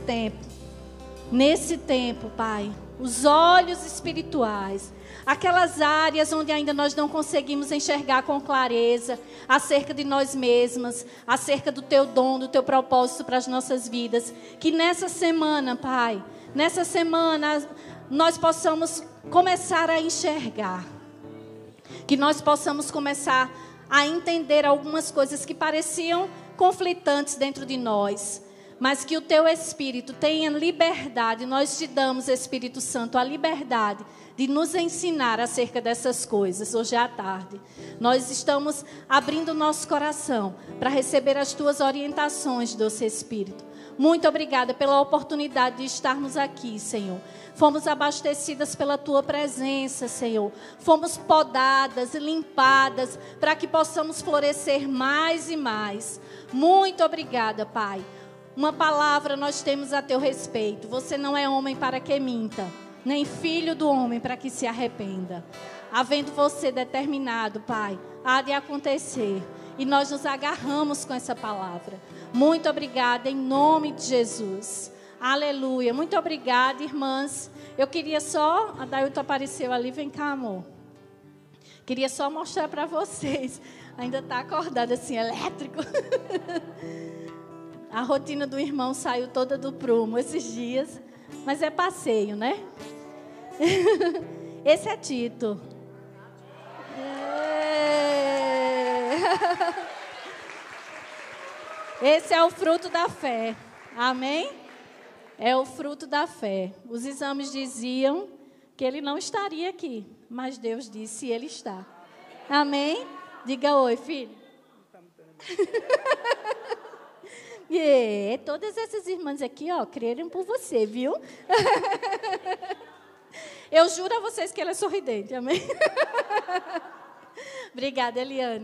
tempo, Pai, os olhos espirituais, aquelas áreas onde ainda nós não conseguimos enxergar com clareza acerca de nós mesmas, acerca do teu dom, do teu propósito para as nossas vidas. Que nessa semana, Pai, nessa semana nós possamos começar a enxergar. Que nós possamos começar a entender algumas coisas que pareciam conflitantes dentro de nós. Mas que o teu Espírito tenha liberdade. Nós te damos, Espírito Santo, a liberdade de nos ensinar acerca dessas coisas hoje à tarde. Nós estamos abrindo o nosso coração para receber as tuas orientações, doce Espírito. Muito obrigada pela oportunidade de estarmos aqui, Senhor. Fomos abastecidas pela tua presença, Senhor. Fomos podadas e limpadas para que possamos florescer mais e mais. Muito obrigada, Pai. Uma palavra nós temos a teu respeito. Você não é homem para que minta, nem filho do homem para que se arrependa. Havendo você determinado, Pai, há de acontecer. E nós nos agarramos com essa palavra. Muito obrigada em nome de Jesus. Aleluia. Muito obrigada, irmãs. Eu queria só... A Dailton apareceu ali. Vem cá, amor. Queria só mostrar para vocês. Ainda está acordada assim, elétrico. A rotina do irmão saiu toda do prumo esses dias. Mas é passeio, né? Esse é Tito. Esse é o fruto da fé. Amém? É o fruto da fé. Os exames diziam que ele não estaria aqui, mas Deus disse ele está. Amém? Diga oi, filho. Todas essas irmãs aqui, ó, creram por você, viu? Eu juro a vocês que ela é sorridente, amém? Obrigada, Eliane.